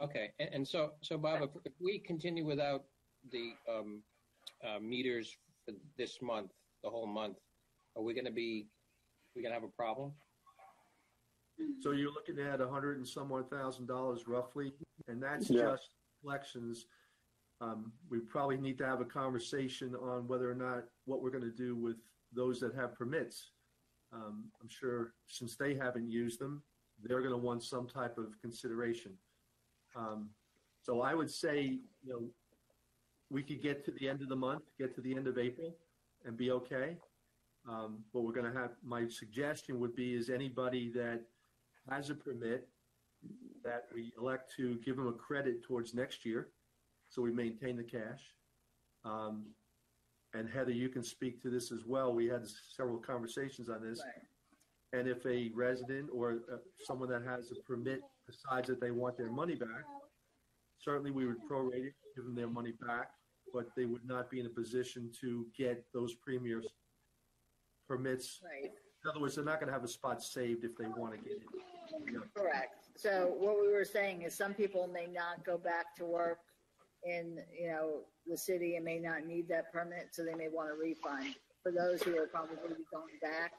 Okay, and so Bob, if we continue without the meters for this month, the whole month, are we going to have a problem? So you're looking at $100 and some odd $1,000 roughly, and that's Yeah. just collections. We probably need to have a conversation on whether or not what we're going to do with those that have permits. I'm sure since they haven't used them, they're going to want some type of consideration. So I would say, we could get to the end of the month, get to the end of April and be okay. But we're going to have, my suggestion would be is anybody that has a permit that we elect to give them a credit towards next year. So we maintain the cash. And Heather, you can speak to this as well. We had several conversations on this. Right. And if a resident or someone that has a permit decides that they want their money back, certainly we would prorate it, give them their money back, but they would not be in a position to get those premier permits. Right. In other words, they're not going to have a spot saved if they want to get it. Correct. So what we were saying is some people may not go back to work in, the city and may not need that permit, so they may want a refund. For those who are probably going back,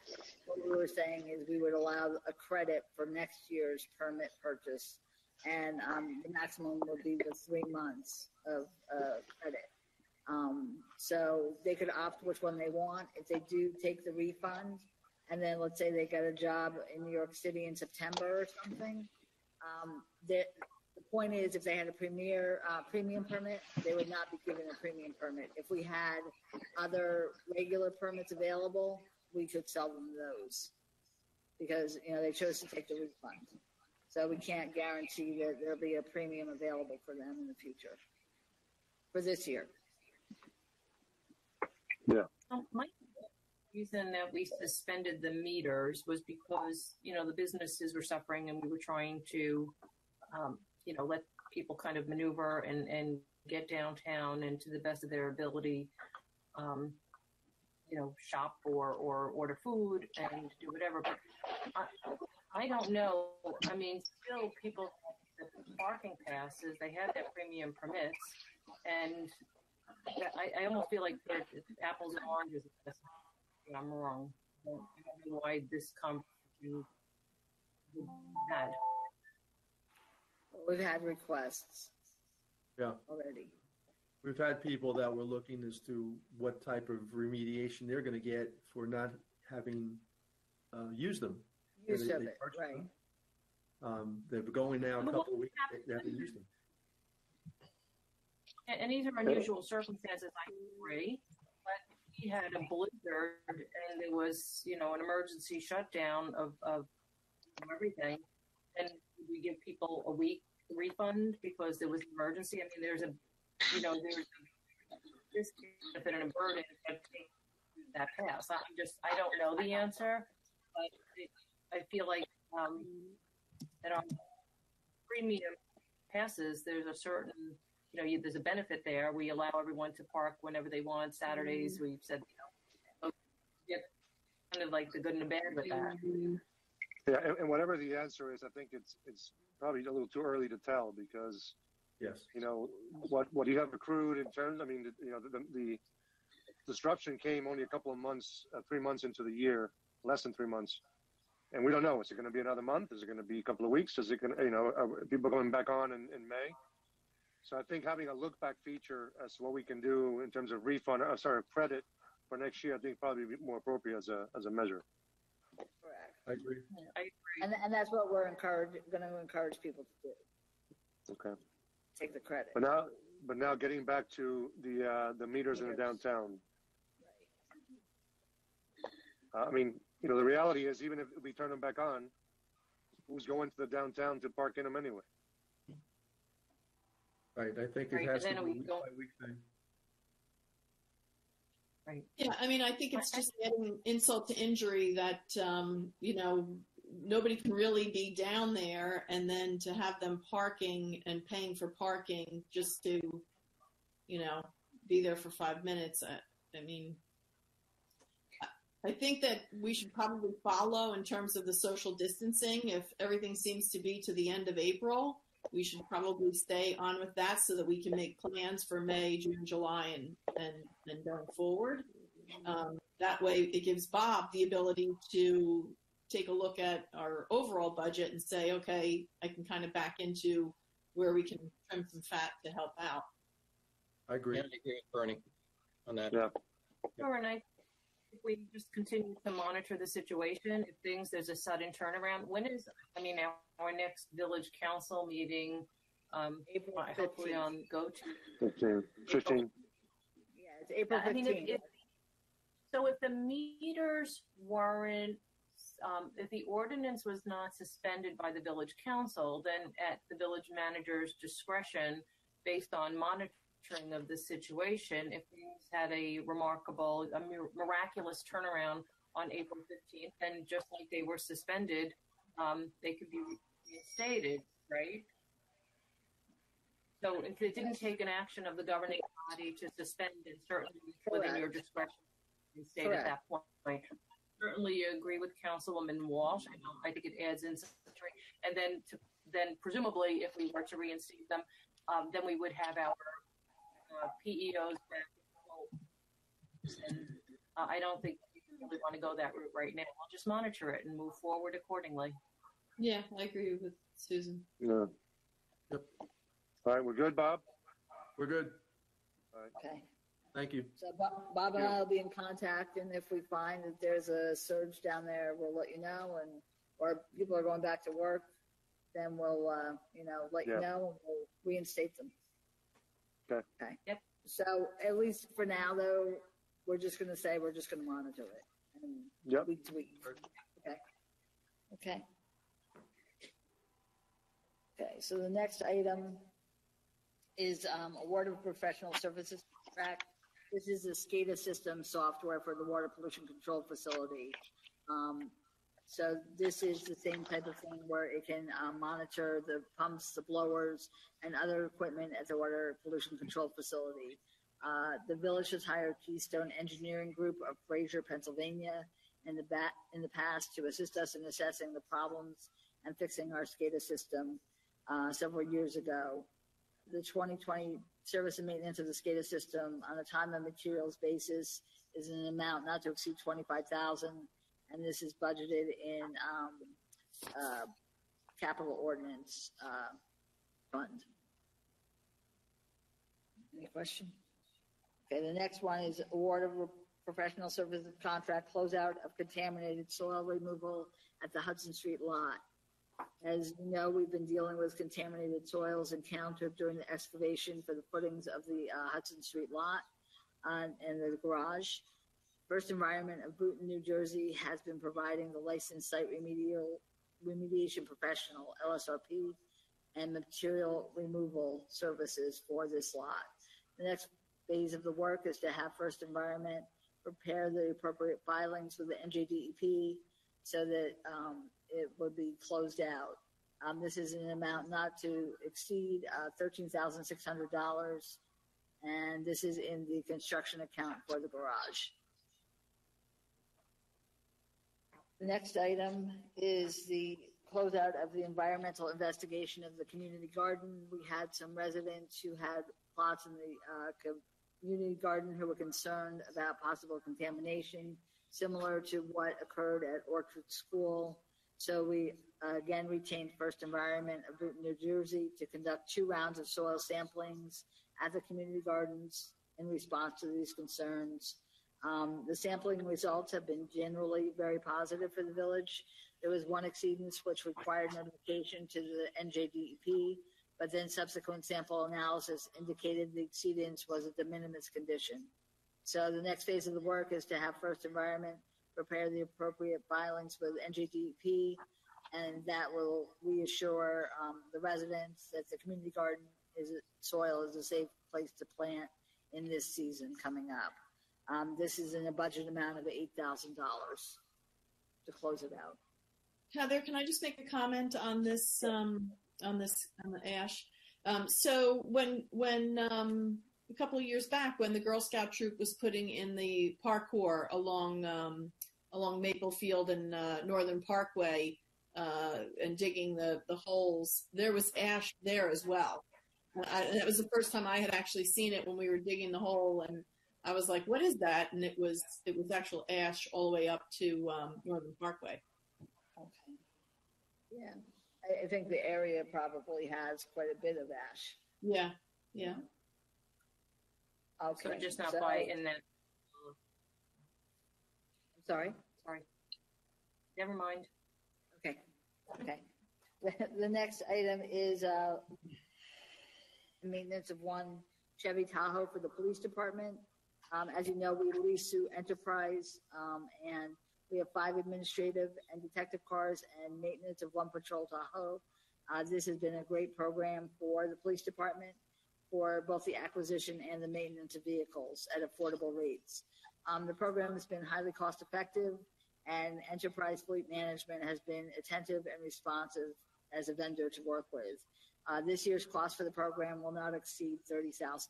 what we were saying is we would allow a credit for next year's permit purchase, and the maximum would be the 3 months of credit. So they could opt which one they want. If they do take the refund, and then let's say they got a job in New York City in September or something, the point is if they had a premium permit, they would not be given a premium permit. If we had other regular permits available, we could sell them those because, they chose to take the refund. So we can't guarantee that there'll be a premium available for them in the future for this year. Yeah. My reason that we suspended the meters was because, the businesses were suffering and we were trying to, let people kind of maneuver and get downtown and to the best of their ability, shop or order food and do whatever. But I don't know. I mean, still people have the parking passes, they have their premium permits, and I almost feel like they're apples and oranges. I'm wrong. I don't know why this conversation had. We've had requests. Yeah. Already. We've had people that were looking as to what type of remediation they're going to get for not having used them. Use of it, right. They're going now a couple of weeks, they haven't used them. And these are unusual circumstances, I agree. But we had a blizzard and there was, an emergency shutdown of everything. And we give people a week refund because there was an emergency. I mean, there's this benefit and a burden that pass. I don't know the answer, but I feel like that on premium passes, there's a certain, there's a benefit there. We allow everyone to park whenever they want. Saturdays, we've said, kind of like the good and the bad with that. Yeah, and whatever the answer is, I think it's probably a little too early to tell because, yes, what you have accrued in terms. I mean, the disruption came only a couple of months, 3 months into the year, less than 3 months, and we don't know. Is it going to be another month? Is it going to be a couple of weeks? Is it going to, are people going back on in May? So I think having a look back feature as to what we can do in terms of credit for next year, I think probably be more appropriate as a measure. Correct. I agree. And that's what we're going to encourage people to do. Okay. Take the credit. But now But now getting back to the meters in the downtown. I mean, you know, the reality is, even if we turn them back on, who's going to the downtown to park in them anyway? Right. I think it Right, has to and then be a we week don't- by week thing. Right. Yeah, I mean, I think it's just adding insult to injury that, you know, nobody can really be down there, and then to have them parking and paying for parking just to, you know, be there for 5 minutes. I mean, I think that we should probably follow in terms of the social distancing. If everything seems to be to the end of April, we should probably stay on with that so that we can make plans for May, June, July, and going forward. That way it gives Bob the ability to take a look at our overall budget and say, okay, I can kind of back into where we can trim some fat to help out. I agree. Yeah, I agree with Bernie on that. Yeah. Sure, and I think we just continue to monitor the situation. If there's a sudden turnaround, our next village council meeting, April hopefully 15th. on Go-To. 15. Yeah, it's April 15th. I mean, so if the meters weren't, if the ordinance was not suspended by the village council, then at the village manager's discretion, based on monitoring of the situation, if things had a miraculous turnaround on April 15th, then just like they were suspended, they could be reinstated, right? So if it didn't take an action of the governing body to suspend it, certainly within your discretion, reinstate at that point. Certainly agree with Councilwoman Walsh. I think it adds in some, and then presumably if we were to reinstate them, then we would have our PEOs back. And I don't think we really want to go that route right now. We'll just monitor it and move forward accordingly. Yeah, I agree with Susan. Yeah. Yep. All right, we're good, Bob? We're good. All right. Okay. Thank you. So Bob and I will be in contact, and if we find that there's a surge down there, we'll let you know, or people are going back to work, then we'll, let you know, and we'll reinstate them. Okay. Yep. So at least for now, though, we're just going to say we're just going to monitor it, and week to week. Okay. Okay. Okay. So the next item is award of professional services contract. This is the SCADA system software for the water pollution control facility. So this is the same type of thing where it can monitor the pumps, the blowers, and other equipment at the water pollution control facility. The village has hired Keystone Engineering Group of Fraser, Pennsylvania, in the past to assist us in assessing the problems and fixing our SCADA system several years ago. The 2020 service and maintenance of the SCADA system on a time and materials basis is an amount not to exceed $25,000, and this is budgeted in capital ordinance fund. Any question? Okay, the next one is award of professional services contract closeout of contaminated soil removal at the Hudson Street lot. As you know, we've been dealing with contaminated soils encountered during the excavation for the footings of the Hudson Street lot and the garage. First Environment of Boonton, New Jersey has been providing the licensed site remediation professional, LSRP, and material removal services for this lot. The next phase of the work is to have First Environment prepare the appropriate filings with the NJDEP so that it would be closed out. This is an amount not to exceed $13,600, and this is in the construction account for the garage. The next item is the closeout of the environmental investigation of the community garden. We had some residents who had plots in the community garden who were concerned about possible contamination, similar to what occurred at Orchard School. So we again retained First Environment of Boonton, New Jersey to conduct 2 rounds of soil samplings at the community gardens in response to these concerns. The sampling results have been generally very positive for the village. There was one exceedance which required notification to the NJDEP but then subsequent sample analysis indicated the exceedance was a de minimis condition. So the next phase of the work is to have First Environment prepare the appropriate filings with NJDEP, and that will reassure the residents that the community garden soil is a safe place to plant in this season coming up. This is in a budget amount of $8,000 to close it out. Heather, can I just make a comment on this on the ash? So when a couple of years back, when the Girl Scout troop was putting in the parkour along Maplefield and Northern Parkway and digging the holes, there was ash there as well. And that was the first time I had actually seen it when we were digging the hole, and I was like, "What is that?" And it was actual ash all the way up to Northern Parkway. Okay. Yeah, I think the area probably has quite a bit of ash. Yeah, yeah. Okay. So just not by in that. I'm sorry. Sorry. Never mind. Okay. Okay. The next item is maintenance of one Chevy Tahoe for the police department. As you know, we lease through Enterprise, and we have 5 administrative and detective cars and maintenance of 1 patrol Tahoe. This has been a great program for the police department for both the acquisition and the maintenance of vehicles at affordable rates. The program has been highly cost effective, and Enterprise Fleet Management has been attentive and responsive as a vendor to work with. This year's cost for the program will not exceed $30,000.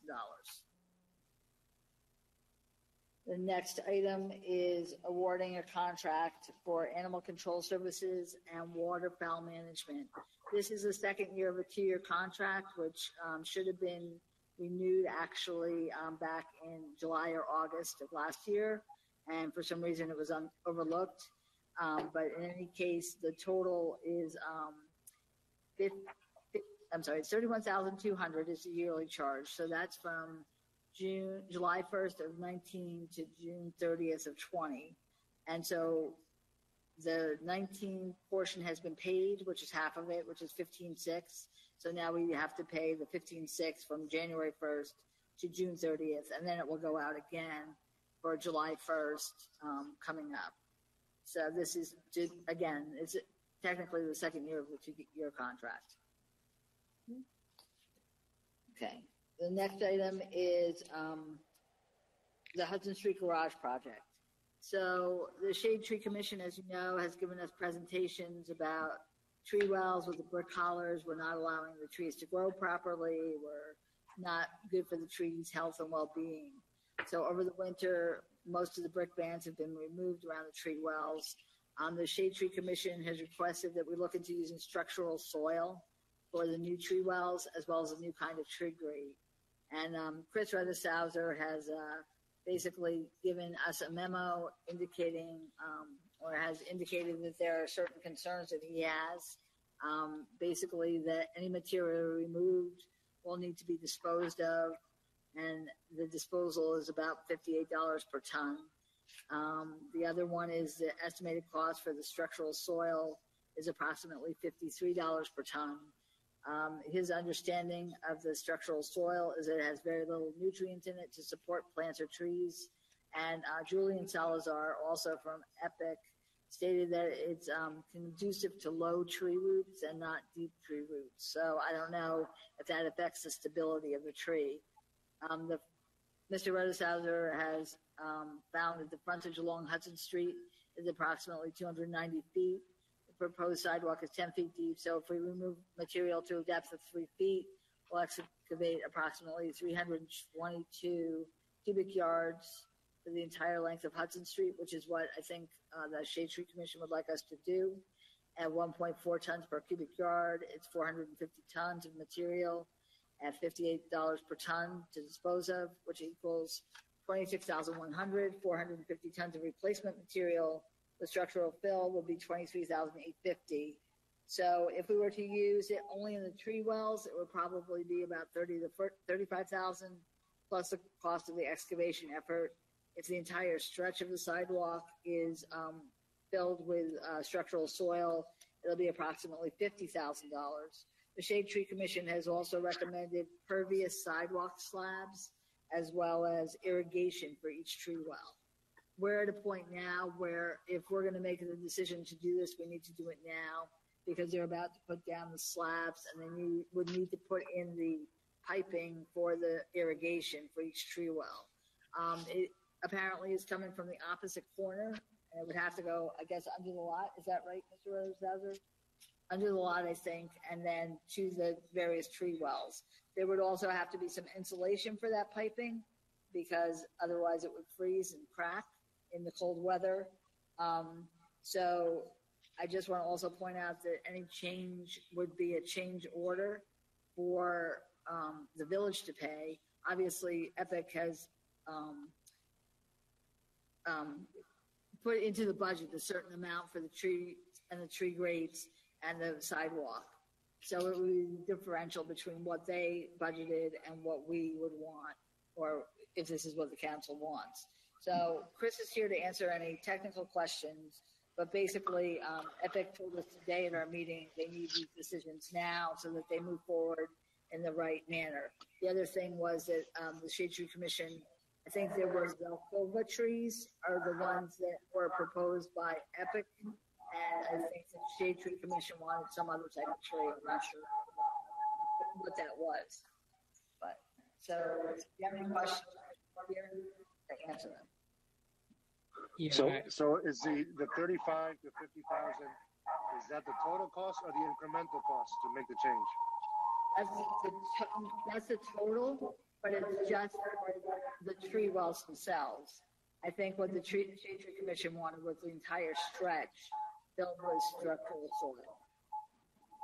The next item is awarding a contract for animal control services and waterfowl management. This is the second year of a 2-year contract, which should have been renewed actually back in July or August of last year. And for some reason it was overlooked. But in any case, the total is it's $31,200 is the yearly charge. So that's from July 1st of 19 to June 30th of 20. And so the 19 portion has been paid, which is half of it, which is $15,600. So now we have to pay the $15,600 from January 1st to June 30th. And then it will go out again for July 1st coming up. So this is, again, it's technically the second year of the 2-year contract. Okay. The next item is the Hudson Street Garage project. So the Shade Tree Commission, as you know, has given us presentations about tree wells with the brick collars. We're not allowing the trees to grow properly. We're not good for the trees' health and well-being. So over the winter, most of the brick bands have been removed around the tree wells. The Shade Tree Commission has requested that we look into using structural soil for the new tree wells, as well as a new kind of tree grade. And Chris Redesauser has basically given us a memo indicating, or has indicated that there are certain concerns that he has. Basically, that any material removed will need to be disposed of, and the disposal is about $58 per ton. The other one is the estimated cost for the structural soil is approximately $53 per ton. His understanding of the structural soil is that it has very little nutrients in it to support plants or trees. And Julian Salazar, also from EPIC, stated that it's conducive to low tree roots and not deep tree roots. So I don't know if that affects the stability of the tree. Mr. Redesauser has found that the frontage along Hudson Street is approximately 290 feet. The proposed sidewalk is 10 feet deep. So if we remove material to a depth of 3 feet, we'll excavate approximately 322 cubic yards for the entire length of Hudson Street, which is what I think the Shade Tree Commission would like us to do. At 1.4 tons per cubic yard, it's 450 tons of material at $58 per ton to dispose of, which equals 26,100, 450 tons of replacement material. The structural fill will be 23,850. So if we were to use it only in the tree wells, it would probably be about 30 to 35,000 plus the cost of the excavation effort. If the entire stretch of the sidewalk is filled with structural soil, it'll be approximately $50,000. The Shade Tree Commission has also recommended pervious sidewalk slabs as well as irrigation for each tree well. We're at a point now where if we're going to make the decision to do this, we need to do it now because they're about to put down the slabs and then you would need to put in the piping for the irrigation for each tree well. It apparently is coming from the opposite corner and it would have to go, I guess, under the lot. Is that right, Mr. Roshauser? Under the lot, I think, and then to the various tree wells. There would also have to be some insulation for that piping because otherwise it would freeze and crack in the cold weather. So I just want to also point out that any change would be a change order for the village to pay. Obviously, Epic has put into the budget a certain amount for the tree and the tree grates and the sidewalk. So it would be differential between what they budgeted and what we would want, or if this is what the council wants. So Chris is here to answer any technical questions, but basically Epic told us today at our meeting they need these decisions now so that they move forward in the right manner. The other thing was that the Shade Tree Commission, I think there was the Velcova trees are the ones that were proposed by Epic, and I think the Shade Tree Commission wanted some other type of tree. I'm not sure what that was. But so if you have any questions here, to answer them. Yeah, So is the 35 to 50,000, is that the total cost or the incremental cost to make the change? That's the total, but it's just for the tree wells themselves. I think what the Shade Tree Commission wanted was the entire stretch filled with structural soil.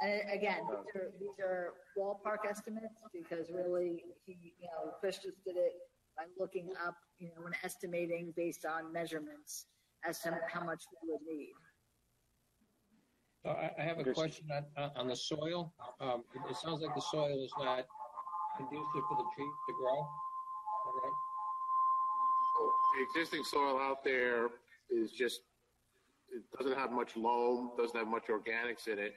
And again, these are ballpark estimates because really, Chris just did it by looking up, and estimating based on measurements as to how much we would need. So I have a question on the soil. It sounds like the soil is not conducive for the trees to grow. All right. So the existing soil out there is just, it doesn't have much loam, doesn't have much organics in it.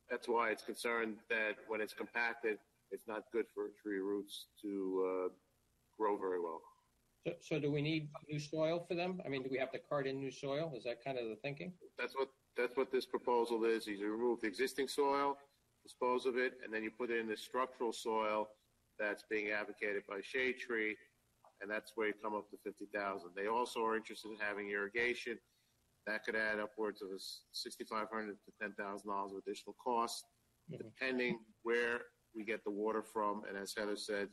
That's why it's concerned that when it's compacted, it's not good for tree roots to grow very well. So do we need new soil for them? I mean, do we have to cart in new soil? Is that kind of the thinking? That's what this proposal is. You remove the existing soil, dispose of it, and then you put in the structural soil that's being advocated by Shade Tree, and that's where you come up to 50,000. They also are interested in having irrigation. That could add upwards of $6,500 to $10,000 of additional costs, depending where we get the water from. And as Heather said,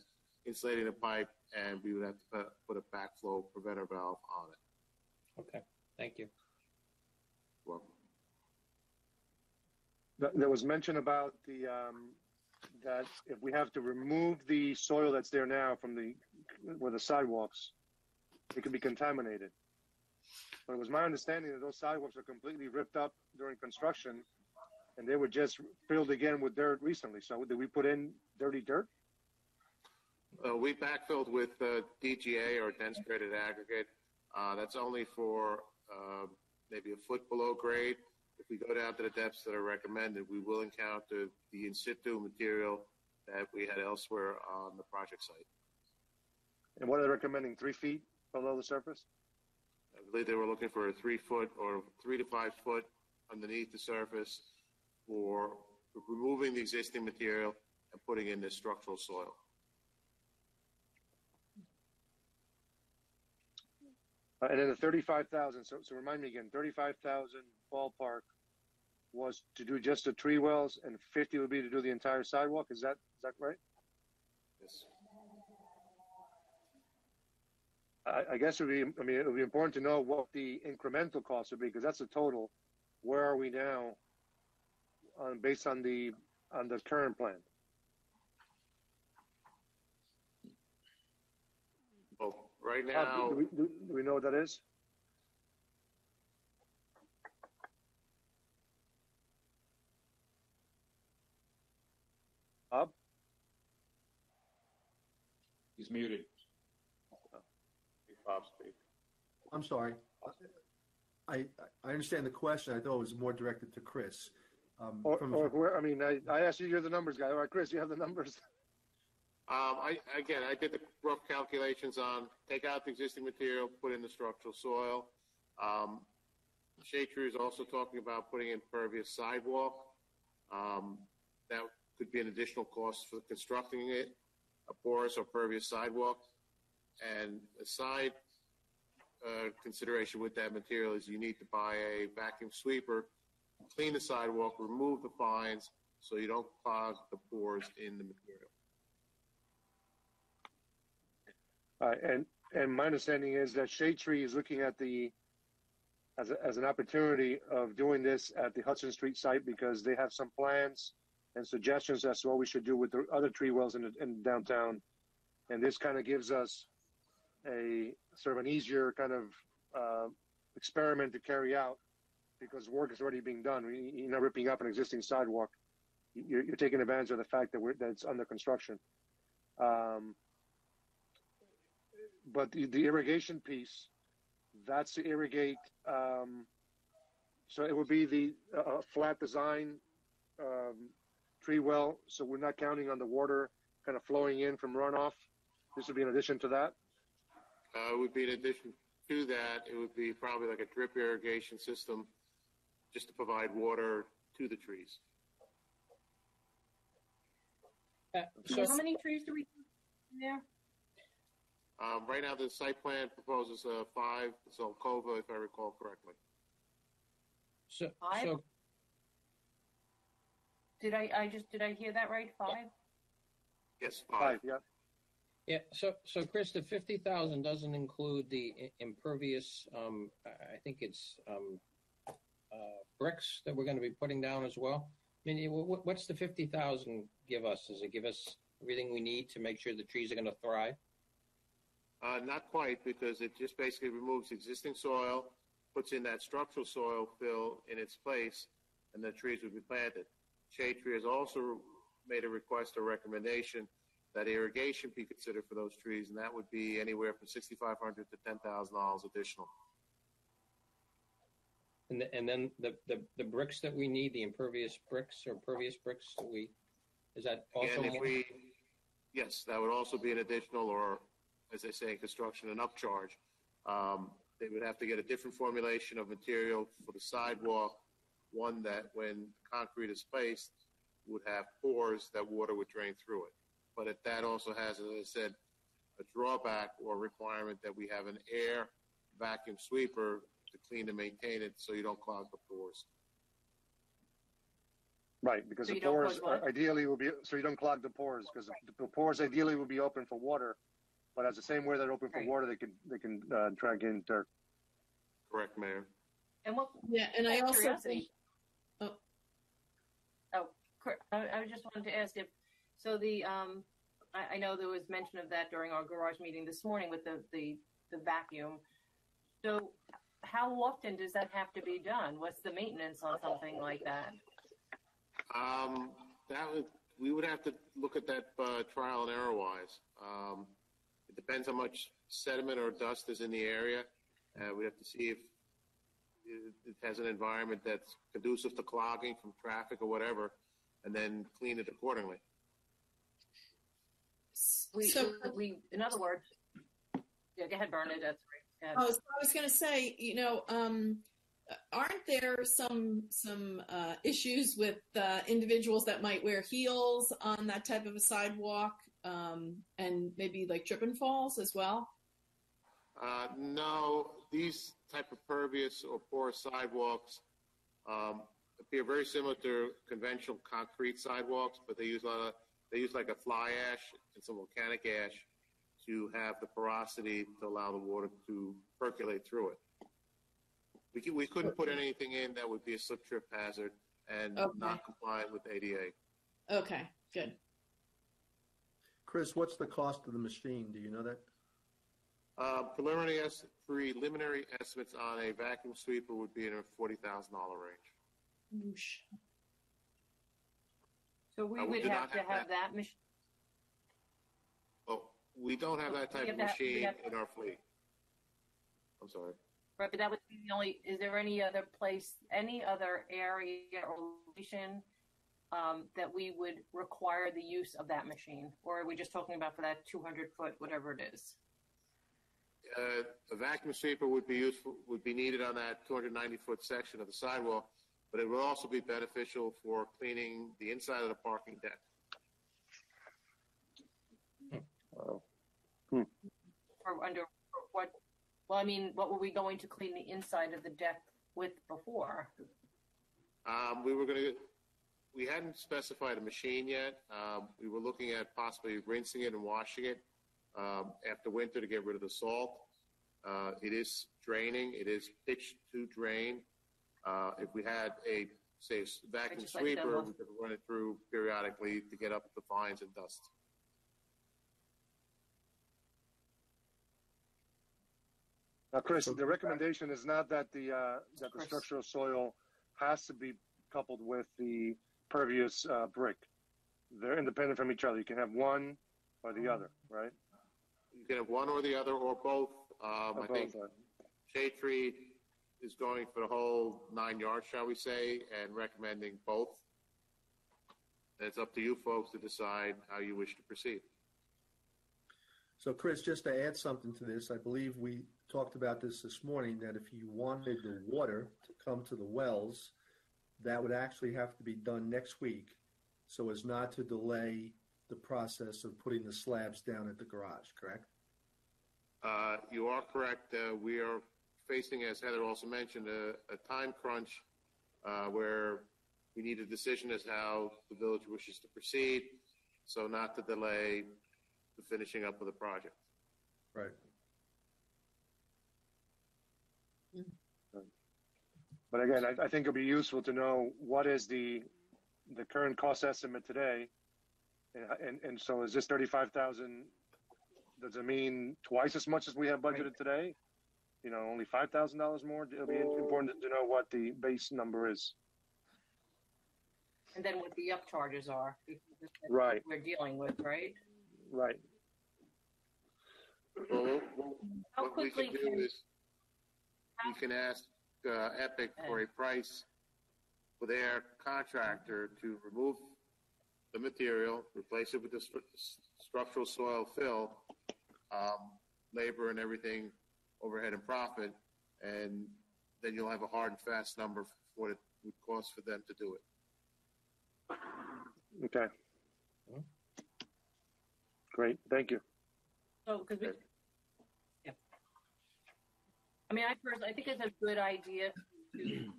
insulating the pipe, and we would have to put a backflow preventer valve on it. Okay, thank you. Welcome. There was mention about that if we have to remove the soil that's there now from where the sidewalks, it could be contaminated. But it was my understanding that those sidewalks are completely ripped up during construction, and they were just filled again with dirt recently. So did we put in dirty dirt? We backfilled with DGA, or dense graded aggregate. That's only for maybe a foot below grade. If we go down to the depths that are recommended, we will encounter the in situ material that we had elsewhere on the project site. And what are they recommending, 3 feet below the surface? I believe they were looking for a 3 foot or 3 to 5 foot underneath the surface for removing the existing material and putting in this structural soil. And then the 35,000. So remind me again, 35,000 ballpark was to do just the tree wells, and 50 would be to do the entire sidewalk. Is that right? Yes. I guess it would be important to know what the incremental cost would be, because that's the total. Where are we now based on the current plan? Well, right now, do we know what that is? Bob? He's muted. Bob speak. I'm sorry. I understand the question. I thought it was more directed to Chris. I asked you, you're the numbers guy. All right, Chris, you have the numbers. I did the rough calculations on take out the existing material, put in the structural soil. Shade Tree is also talking about putting in pervious sidewalk. That could be an additional cost for constructing it, a porous or pervious sidewalk. And a side consideration with that material is you need to buy a vacuum sweeper, clean the sidewalk, remove the fines so you don't clog the pores in the material. And my understanding is that Shade Tree is looking at as an opportunity of doing this at the Hudson Street site because they have some plans and suggestions as to what we should do with the other tree wells in downtown. And this kind of gives us a sort of an easier kind of experiment to carry out because work is already being done. You're not ripping up an existing sidewalk. You're taking advantage of the fact that it's under construction. But the irrigation piece, that's to irrigate. So it would be the flat design tree well. So we're not counting on the water kind of flowing in from runoff. This would be in addition to that. It would be in addition to that. It would be probably like a drip irrigation system, just to provide water to the trees. So how many trees do we have there? Right now, the site plan proposes 5 Zelkova, if I recall correctly. So, 5? Did I hear that right? 5? Yes, 5. Yeah. Yeah. So Chris, the 50,000 doesn't include the impervious. I think it's bricks that we're going to be putting down as well. I mean, what's the 50,000 give us? Does it give us everything we need to make sure the trees are going to thrive? Not quite, because it just basically removes existing soil, puts in that structural soil fill in its place, and the trees would be planted. Shade Tree has also made a request or recommendation that irrigation be considered for those trees, and that would be anywhere from $6,500 to $10,000 additional. And then the bricks that we need, the impervious bricks or pervious bricks, is that also? And yes, that would also be an additional, or as they say in construction, an upcharge. They would have to get a different formulation of material for the sidewalk, one that when concrete is placed would have pores that water would drain through it. But that also has, as I said, a drawback or requirement that we have an air vacuum sweeper to clean and maintain it so you don't clog the pores. Right, because the pores ideally will be, so you don't clog the pores, because the pores ideally will be open for water, but as the same way they're open for water, they can drag in dirt. Correct, Mayor. And what? Yeah, and I also think. I just wanted to ask if so. I know there was mention of that during our garage meeting this morning with the vacuum. So, how often does that have to be done? What's the maintenance on something like that? We would have to look at that trial and error wise. It depends how much sediment or dust is in the area. We have to see if it has an environment that's conducive to clogging from traffic or whatever, and then clean it accordingly. In other words, yeah, go ahead, Bernadette. I was going to say, aren't there some issues with individuals that might wear heels on that type of a sidewalk, and maybe like trip and falls as well? No, these type of pervious or porous sidewalks appear very similar to conventional concrete sidewalks, but they use like a fly ash and some volcanic ash to have the porosity to allow the water to percolate through it. We couldn't put anything in that would be a slip trip hazard and not compliant with ADA. Okay, good. Chris, what's the cost of the machine? Do you know that? Preliminary estimates on a vacuum sweeper would be in a $40,000 range. Whoosh. So we would have to have that machine. Oh, we don't have that type of machine in our fleet. I'm sorry. Right, but that would be the only, is there any other place, any other area or location that we would require the use of that machine? Or are we just talking about for that 200-foot, whatever it is? A vacuum sweeper would be needed on that 290-foot section of the sidewalk, but it will also be beneficial for cleaning the inside of the parking deck. Or under what? Well, I mean, what were we going to clean the inside of the deck with before? We hadn't specified a machine yet. We were looking at possibly rinsing it and washing it after winter to get rid of the salt. It is draining. It is pitched to drain. If we had a vacuum sweeper, we could run it through periodically to get up the fines and dust. Now, Chris, the recommendation is not that the structural soil has to be coupled with the pervious brick. They're independent from each other. You can have one or the other, right? You can have one or the other or both. I think Shade Tree is going for the whole 9 yards, shall we say, and recommending both. And it's up to you folks to decide how you wish to proceed. So, Chris, just to add something to this, I believe we talked about this morning, that if you wanted the water to come to the wells, that would actually have to be done next week so as not to delay the process of putting the slabs down at the garage, correct? You are correct. We are facing, as Heather also mentioned, a time crunch where we need a decision as how the village wishes to proceed, so not to delay the finishing up of the project. Right. But again, I think it'll be useful to know what is the current cost estimate today, and so is this 35,000? Does it mean twice as much as we have budgeted today? You know, only $5,000 more? It'll be important to know what the base number is. And then what the upcharges are. Right. We're dealing with, right? Right. Well, How what we quickly can do is we can ask Epic for a price for their contractor to remove the material, replace it with the structural soil fill, labor and everything, overhead and profit, and then you'll have a hard and fast number for what it would cost for them to do it. Okay. Great. Thank you. So, because yeah. I mean, I think it's a good idea to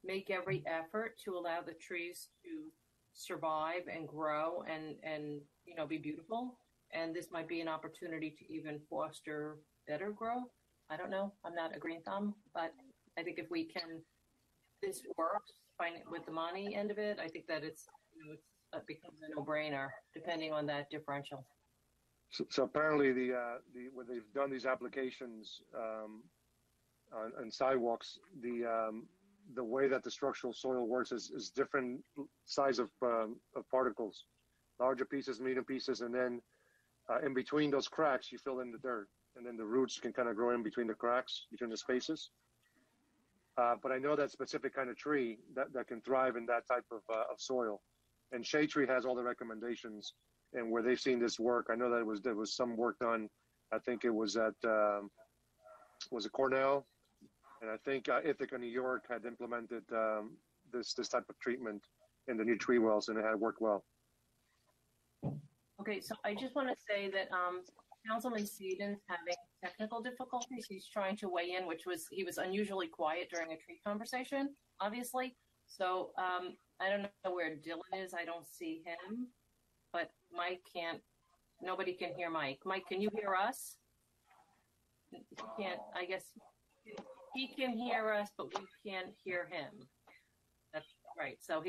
make every effort to allow the trees to survive and grow and be beautiful. And this might be an opportunity to even foster better growth. I don't know. I'm not a green thumb, but I think if we can, this works, find it with the money end of it, I think that it becomes a no-brainer depending on that differential. So apparently when they've done these applications on sidewalks, the way that the structural soil works is different size of particles, larger pieces, medium pieces, and then in between those cracks, you fill in the dirt, and then the roots can kind of grow in between the cracks, between the spaces. But I know that specific kind of tree that can thrive in that type of soil. And Shade Tree has all the recommendations, and where they've seen this work, I know that there was some work done. I think it was at was it Cornell, and I think Ithaca, New York, had implemented this type of treatment in the new tree wells, and it had worked well. Okay, so I just want to say that Councilman Seaton's having technical difficulties. He's trying to weigh in, he was unusually quiet during a tree conversation, obviously. So I don't know where Dylan is. I don't see him, but Mike nobody can hear Mike. Mike, can you hear us? He can't, I guess he can hear us, but we can't hear him. That's right. So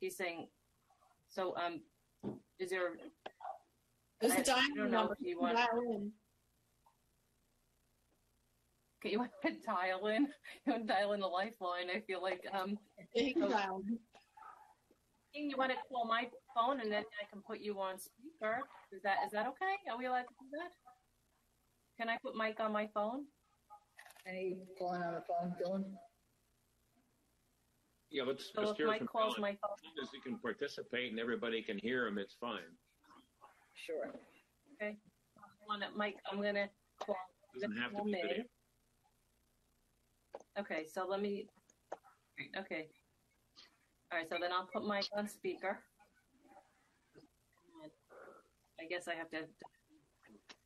he's saying, so is there, there's a dial don't know number. if you want in. Okay, you want to dial in? You want to dial in the lifeline? I feel like you want to call my phone and then I can put you on speaker. Is that okay? Are we allowed to do that? Can I put Mike on my phone? Any calling on the phone, Dylan? Yeah, let's So just if hear Mike from calls Ellen. my phone, As long as he can participate and everybody can hear him, it's fine. Sure. okay. Mike, I'm gonna call. Doesn't have to call be me. video. Okay, so let me. Okay. All right, so then I'll put Mike on speaker. I guess I have to.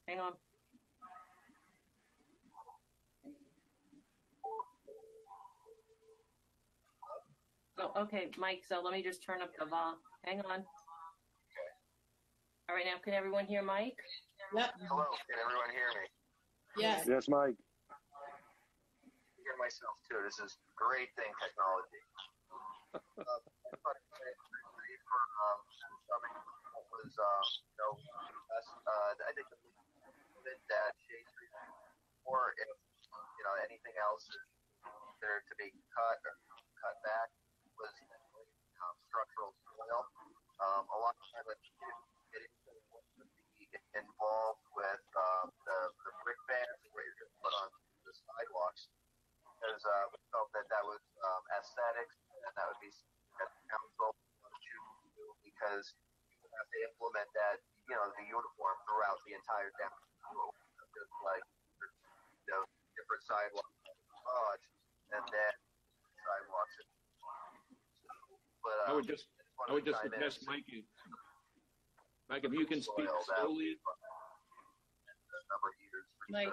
Hang on. Oh, okay, Mike. So let me just turn up the volume. Hang on. All right, now can everyone hear Mike? Yep. Hello, can everyone hear me? Yes. Yes, Mike. I hear myself too. This is great thing, technology. For what was, I think that Shade Tree, or if anything else is there to be cut or cut back, was structural soil. A lot of time, get into what would be involved with the brick bands where you're going to put on the sidewalks, because we felt that was aesthetics, and that would be something that the council would choose to do, because you would have to implement that, the uniform throughout the entire downtown, just like different sidewalks, and then sidewalks. But I would just request Mike, if you can speak slowly. Mike,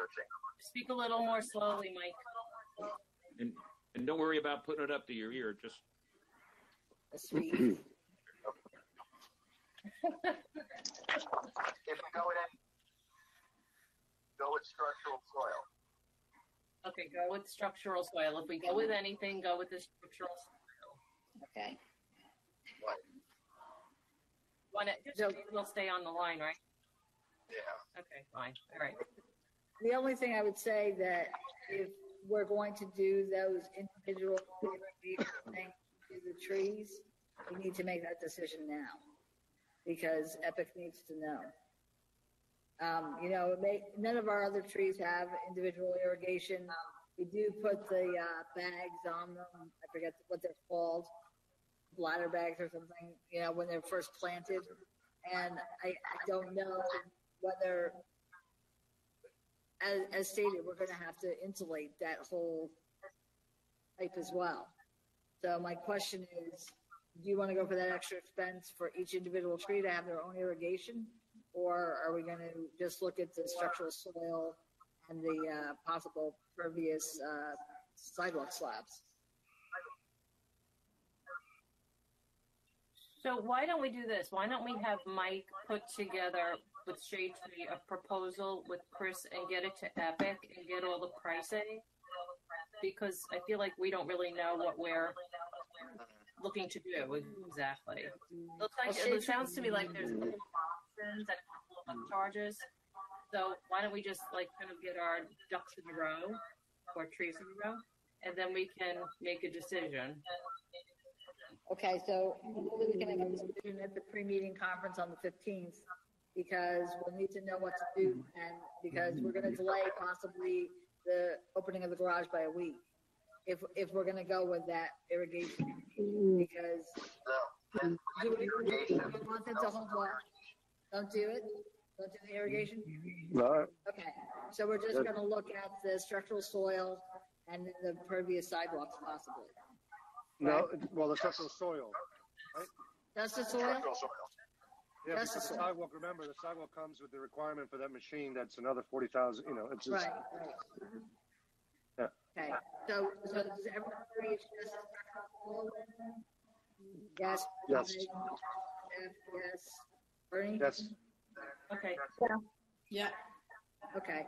speak a little more slowly, Mike. And don't worry about putting it up to your ear. Just If we go with structural soil. Okay, go with structural soil. If we go with anything, go with the structural soil. Okay. We'll stay on the line, right? Yeah. Okay, fine. All right. The only thing I would say that if we're going to do those individual things to the trees, we need to make that decision now, because Epic needs to know. None of our other trees have individual irrigation. We do put the bags on them. I forget what they're called, bladder bags or something, when they're first planted. And I don't know whether, as stated, we're going to have to insulate that whole pipe as well. So my question is, do you want to go for that extra expense for each individual tree to have their own irrigation? Or are we going to just look at the structural soil and the possible pervious sidewalk slabs? So why don't we do this? Why don't we have Mike put together with Shade Tree a proposal with Chris and get it to Epic and get all the pricing? Because I feel like we don't really know what we're looking to do exactly. It sounds to me like there's a couple of options and a couple of charges. So why don't we just kind of get our ducks in a row, or trees in a row, and then we can make a decision. Okay, so hopefully we can make a decision at the pre-meeting conference on the 15th, because we'll need to know what to do, and because we're going to delay possibly the opening of the garage by a week, if we're going to go with that irrigation, because do we want them to hold off? Don't do it? Don't do the irrigation? No. Okay, so we're just going to look at the structural soil and then the pervious sidewalks possibly. No, well, the structural soil, right? That's the soil? Structural soil. Yeah, That's because the the soil. sidewalk, remember, the sidewalk comes with the requirement for that machine. That's another 40,000, it's just. Right. Yeah. Okay, so does everyone agree it's just a structural soil then? Yes. Yes. Yes. Bernie? Yes. Okay. Yeah. Okay,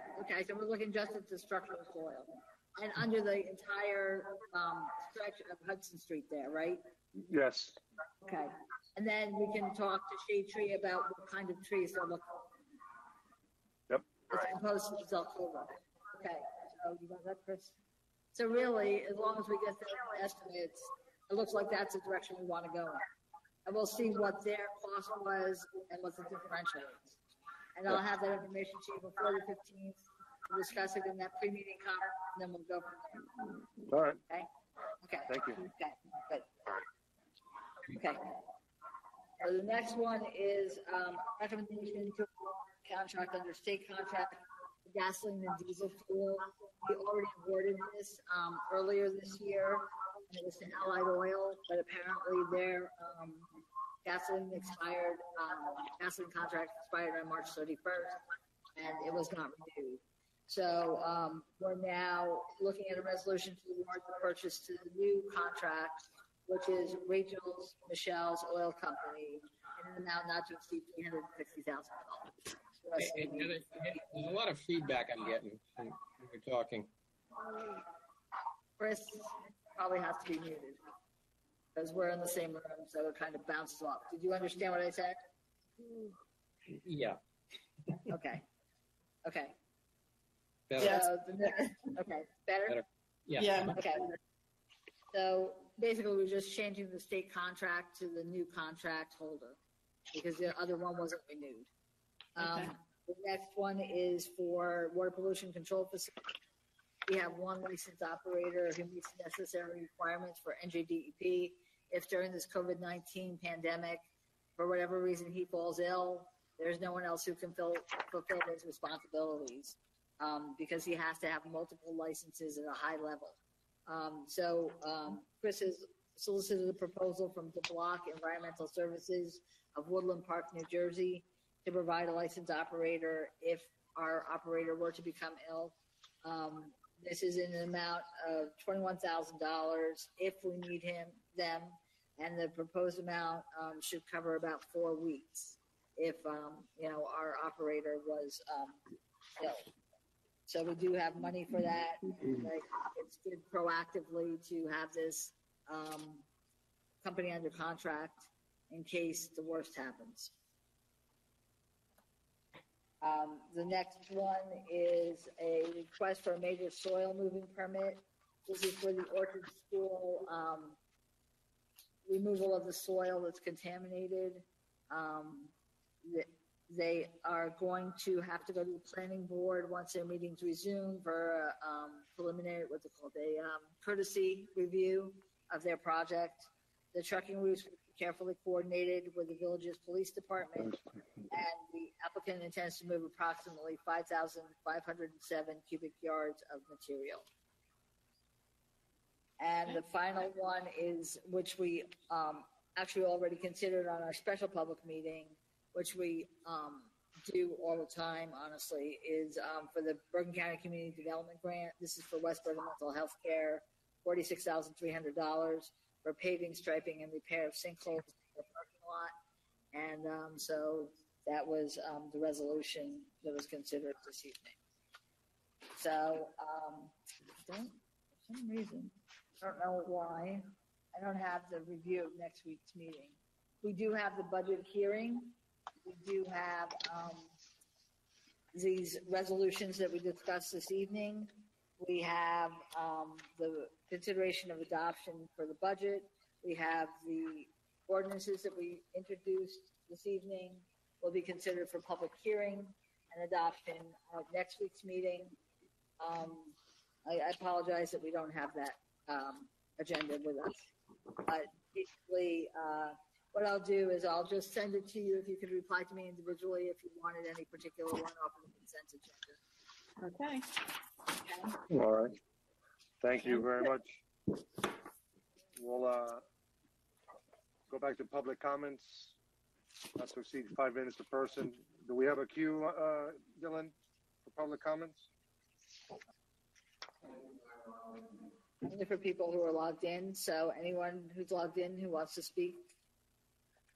so we're looking just at the structural soil. And under the entire stretch of Hudson Street there, right? Yes. Okay, and then we can talk to Shade Tree about what kind of trees they're looking for. Yep. As opposed to South Clover. Okay, so you got that, Chris? So really, as long as we get the estimates, it looks like that's the direction we want to go in. And we'll see what their cost was and what the differential is. And I'll have that information to you before the 15th. to discuss it in that pre-meeting conference, and then we'll go from there. All right. Okay? Okay. Thank you. Okay, good. Okay. So the next one is recommendation to contract under state contract for gasoline and diesel fuel. We already awarded this earlier this year, and it was to Allied Oil, but apparently their gasoline contract expired on March 31st, and it was not renewed. So we're now looking at a resolution to award the purchase to the new contract, which is Rachel's Michelle's Oil Company, in an amount not to exceed $360,000. There's a lot of feedback I'm getting when we're talking. Chris probably has to be muted because we're in the same room, so it kind of bounces off. Did you understand what I said? Yeah. Okay. Okay. Better. So okay, better? Yeah. Okay. So basically, we're just changing the state contract to the new contract holder because the other one wasn't renewed. The next one is for water pollution control facility. We have one licensed operator who meets the necessary requirements for NJDEP. If during this COVID-19 pandemic, for whatever reason, he falls ill, there's no one else who can fulfill those responsibilities because he has to have multiple licenses at a high level. So Chris has solicited a proposal from DeBlock Environmental Services of Woodland Park, New Jersey, to provide a licensed operator if our operator were to become ill. This is in an amount of $21,000 if we need them, and the proposed amount should cover about 4 weeks if our operator was ill. So we do have money for that. It's good proactively to have this company under contract in case the worst happens. The next one is a request for a major soil moving permit. This is for the Orchard School removal of the soil that's contaminated. They are going to have to go to the planning board once their meetings resume for a preliminary, what's it called, a courtesy review of their project. The trucking routes will be carefully coordinated with the village's police department, and the applicant intends to move approximately 5,507 cubic yards of material. And the final one is, which we actually already considered on our special public meeting, which we do all the time, honestly, is for the Bergen County Community Development Grant. This is for West Bergen Mental Health Care, $46,300 for paving, striping, and repair of sinkholes in the parking lot. And so that was the resolution that was considered this evening. So for some reason, I don't know why, I don't have the review of next week's meeting. We do have the budget hearing. We do have these resolutions that we discussed this evening. We have the consideration of adoption for the budget. We have the ordinances that we introduced this evening will be considered for public hearing and adoption at next week's meeting. I apologize that we don't have that agenda with us. But basically, what I'll do is I'll just send it to you if you could reply to me individually if you wanted any particular one off of the consent agenda. Okay. All right. Thank you very much. We'll go back to public comments. Not to exceed 5 minutes per person. Do we have a queue, Dylan, for public comments? Only for people who are logged in. So anyone who's logged in who wants to speak,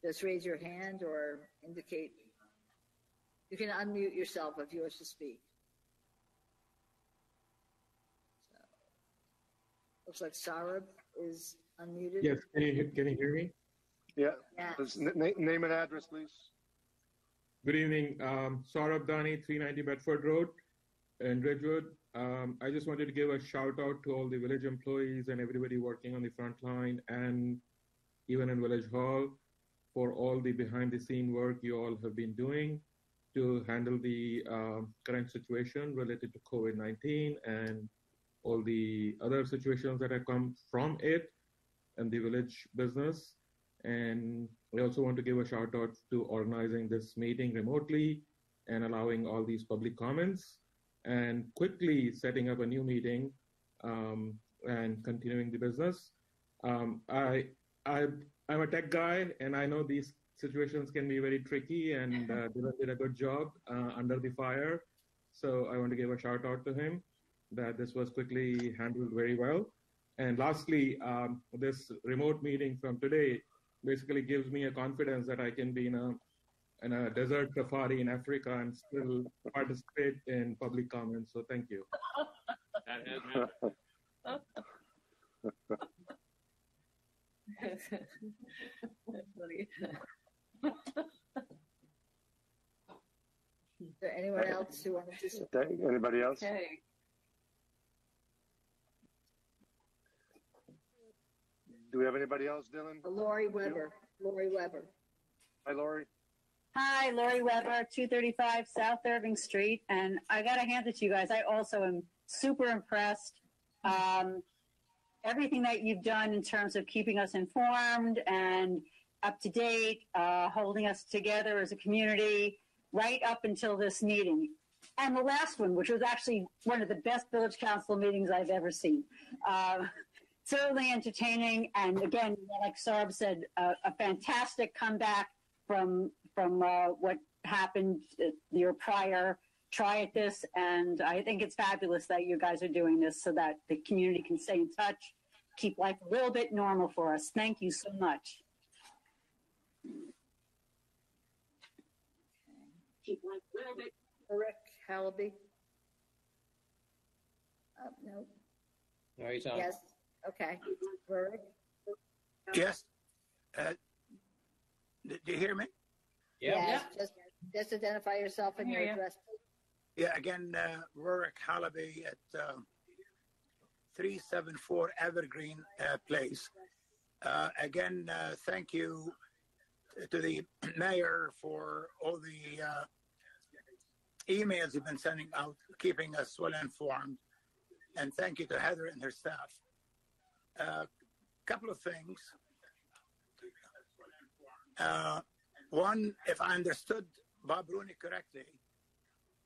just raise your hand or indicate. You can unmute yourself if you wish to speak. So, looks like Sarab is unmuted. Yes, can you hear me? Yeah. Yes. Name and address, please. Good evening. Saurabh Dani, 390 Bedford Road in Ridgewood. I just wanted to give a shout out to all the village employees and everybody working on the front line and even in Village Hall for all the behind the scene work you all have been doing to handle the current situation related to COVID-19 and all the other situations that have come from it and the village business. And I also want to give a shout out to organizing this meeting remotely and allowing all these public comments and quickly setting up a new meeting and continuing the business. I'm a tech guy, and I know these situations can be very tricky, and Dylan did a good job under the fire. So I want to give a shout out to him that this was quickly handled very well. And lastly, this remote meeting from today basically gives me a confidence that I can be in a desert safari in Africa and still participate in public comments. So thank you. That's funny. Is there anyone else who wanted to? Anybody else? Okay. Do we have anybody else, Dylan? Lori Weber. Lori Weber. Hi, Lori. Hi, Lori Weber, 235 South Irving Street. And I got to hand it to you guys. I also am super impressed. Everything that you've done in terms of keeping us informed and up to date, holding us together as a community right up until this meeting. And the last one, which was actually one of the best village council meetings I've ever seen. Certainly entertaining. And again, like Sarb said, a fantastic comeback from what happened your prior try at this. And I think it's fabulous that you guys are doing this so that the community can stay in touch, keep life a little bit normal for us. Thank you so much. Keep life a little bit. Rick Hallaby. No. No, he's on. Yes. Okay. Rick. Yes. Do you hear me? Yes. Just identify yourself and your address, please. Yeah, again, Rurik Hallaby at 374 Evergreen Place. Again, thank you to the mayor for all the emails you've been sending out, keeping us well informed. And thank you to Heather and her staff. Couple of things. One, if I understood Bob Rooney correctly,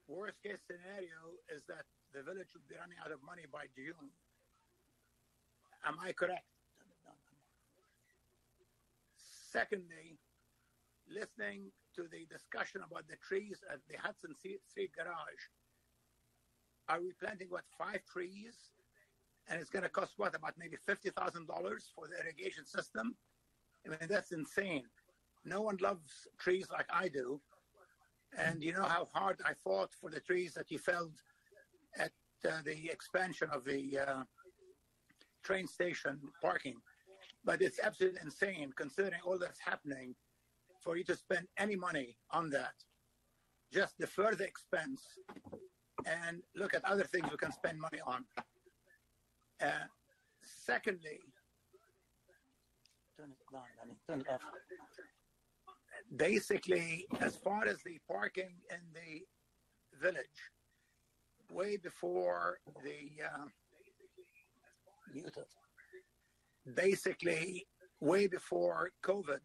worst case scenario is that the village would be running out of money by June. Am I correct? Secondly, listening to the discussion about the trees at the Hudson Street garage, are we planting, 5 trees? And it's going to cost, about maybe $50,000 for the irrigation system? I mean, that's insane. No one loves trees like I do. And you know how hard I fought for the trees that you felled at the expansion of the train station parking. But it's absolutely insane, considering all that's happening, for you to spend any money on that. Just defer the expense and look at other things we can spend money on. Secondly, turn it off. Basically, as far as the parking in the village, way before way before COVID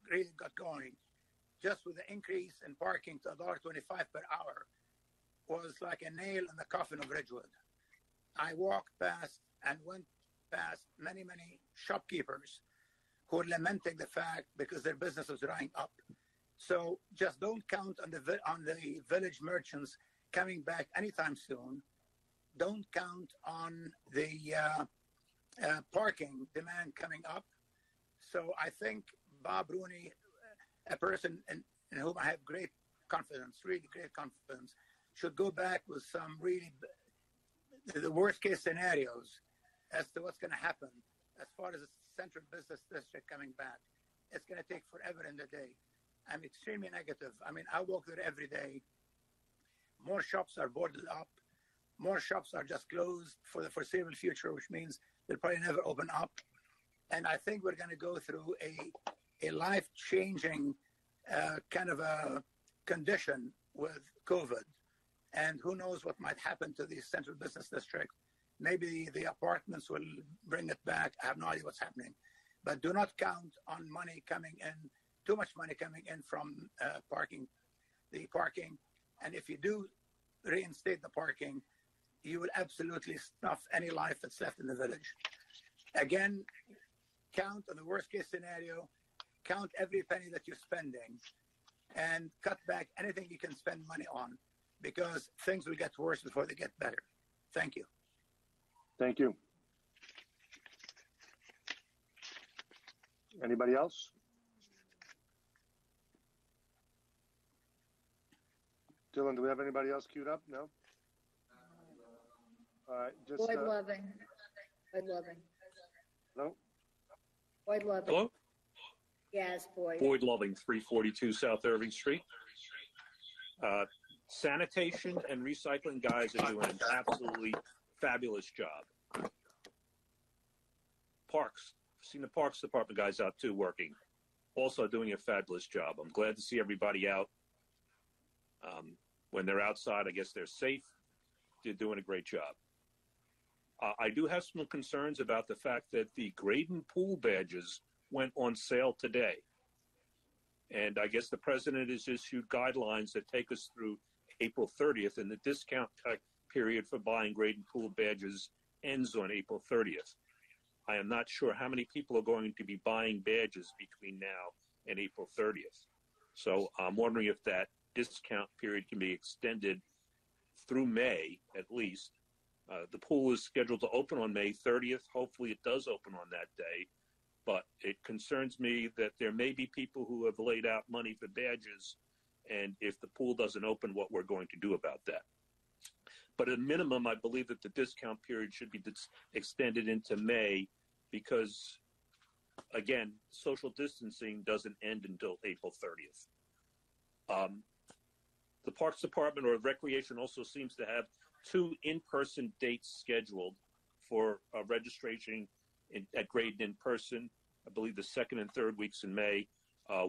really got going, just with the increase in parking to $1.25 per hour, was like a nail in the coffin of Ridgewood. I walked past and went past many, many shopkeepers who are lamenting the fact because their business is drying up. So just don't count on the village merchants coming back anytime soon. Don't count on the parking demand coming up. So I think Bob Rooney, a person in whom I have great confidence, really great confidence, should go back with some really the worst case scenarios as to what's going to happen as far as the central business district coming back. It's going to take forever in the day. I'm extremely negative. I mean, I walk there every day. More shops are boarded up. More shops are just closed for the foreseeable future, which means they'll probably never open up. And I think we're going to go through a life-changing kind of a condition with COVID, and who knows what might happen to the central business district. Maybe the apartments will bring it back. I have no idea what's happening. But do not count on money coming in, too much money coming in from the parking. And if you do reinstate the parking, you will absolutely stuff any life that's left in the village. Again, count on the worst case scenario, count every penny that you're spending, and cut back anything you can spend money on, because things will get worse before they get better. Thank you. Thank you. Anybody else? Dylan, do we have anybody else queued up? No? All right, just... Boyd Loving. Boyd Loving. No? Boyd Loving. Hello? Yes, Boyd. Boyd Loving, 342 South Irving Street. Sanitation and recycling guys are doing an absolutely fabulous job. Parks, seen the Parks Department guys out too working, also doing a fabulous job. I'm glad to see everybody out. When they're outside, I guess they're safe. They're doing a great job. I do have some concerns about the fact that the Graydon pool badges went on sale today. And I guess the president has issued guidelines that take us through April 30th, and the discount period for buying Graydon pool badges ends on April 30th. I am not sure how many people are going to be buying badges between now and April 30th. So I'm wondering if that discount period can be extended through May at least. The pool is scheduled to open on May 30th. Hopefully it does open on that day. But it concerns me that there may be people who have laid out money for badges, and if the pool doesn't open, what we're going to do about that. But at minimum, I believe that the discount period should be extended into May because, again, social distancing doesn't end until April 30th. The Parks Department or Recreation also seems to have 2 in-person dates scheduled for registration at Graydon in person. I believe the 2nd and 3rd weeks in May.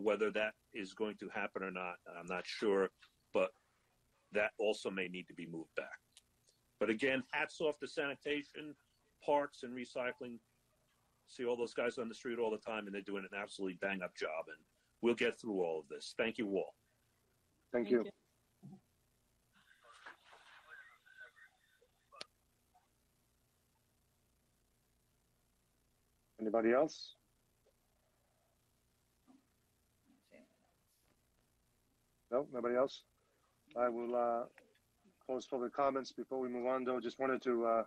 Whether that is going to happen or not, I'm not sure, but that also may need to be moved back. But again, hats off to sanitation, parks, and recycling. See all those guys on the street all the time, and they're doing an absolutely bang-up job, and we'll get through all of this. Thank you all. Thank you. Anybody else? No, nobody else? I will close public comments. Before we move on, though, just wanted to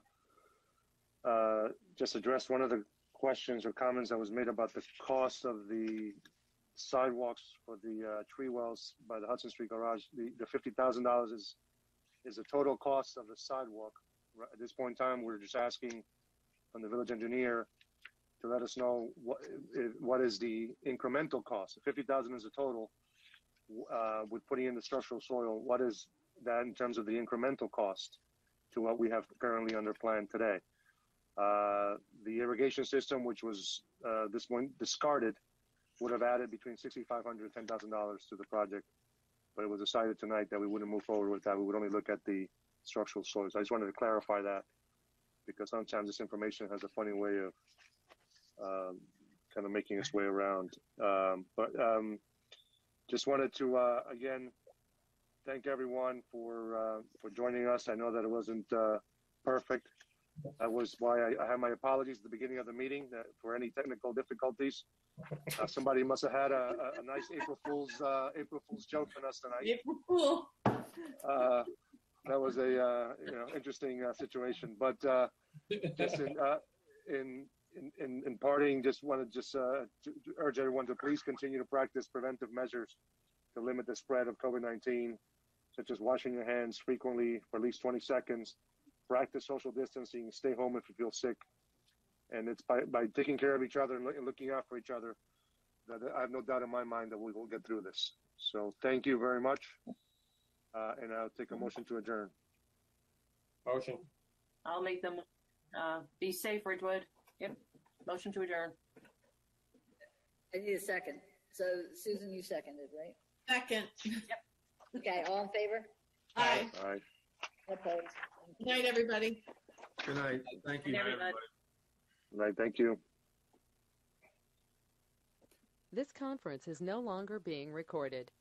just address one of the questions or comments that was made about the cost of the sidewalks for the tree wells by the Hudson Street Garage. The $50,000 is the total cost of the sidewalk. At this point in time, we're just asking from the village engineer to let us know what is the incremental cost. The $50,000 is the total. With putting in the structural soil, what is that in terms of the incremental cost to what we have currently under plan today? The irrigation system, which was this one discarded, would have added between $6,500 and $10,000 to the project, but it was decided tonight that we wouldn't move forward with that. We would only look at the structural soils. I just wanted to clarify that because sometimes this information has a funny way of kind of making its way around. Just wanted to again thank everyone for joining us. I know that it wasn't perfect. That was why I have my apologies at the beginning of the meeting for any technical difficulties. Somebody must have had a nice April Fool's joke on us tonight. April Fool. That was a interesting situation. But just in parting, just wanted to urge everyone to please continue to practice preventive measures to limit the spread of COVID-19, such as washing your hands frequently for at least 20 seconds, practice social distancing, stay home if you feel sick. And it's by taking care of each other and looking out for each other that I have no doubt in my mind that we will get through this. So thank you very much. And I'll take a motion to adjourn. Motion. I'll make them. Be safe, Ridgewood. Yep. Motion to adjourn. I need a second. So Susan, you seconded, right? Second. Yep. Okay, all in favor? Aye. Aye. Opposed? Good night, everybody. Good night. Thank you. Good night, everybody. Right, thank you. This conference is no longer being recorded.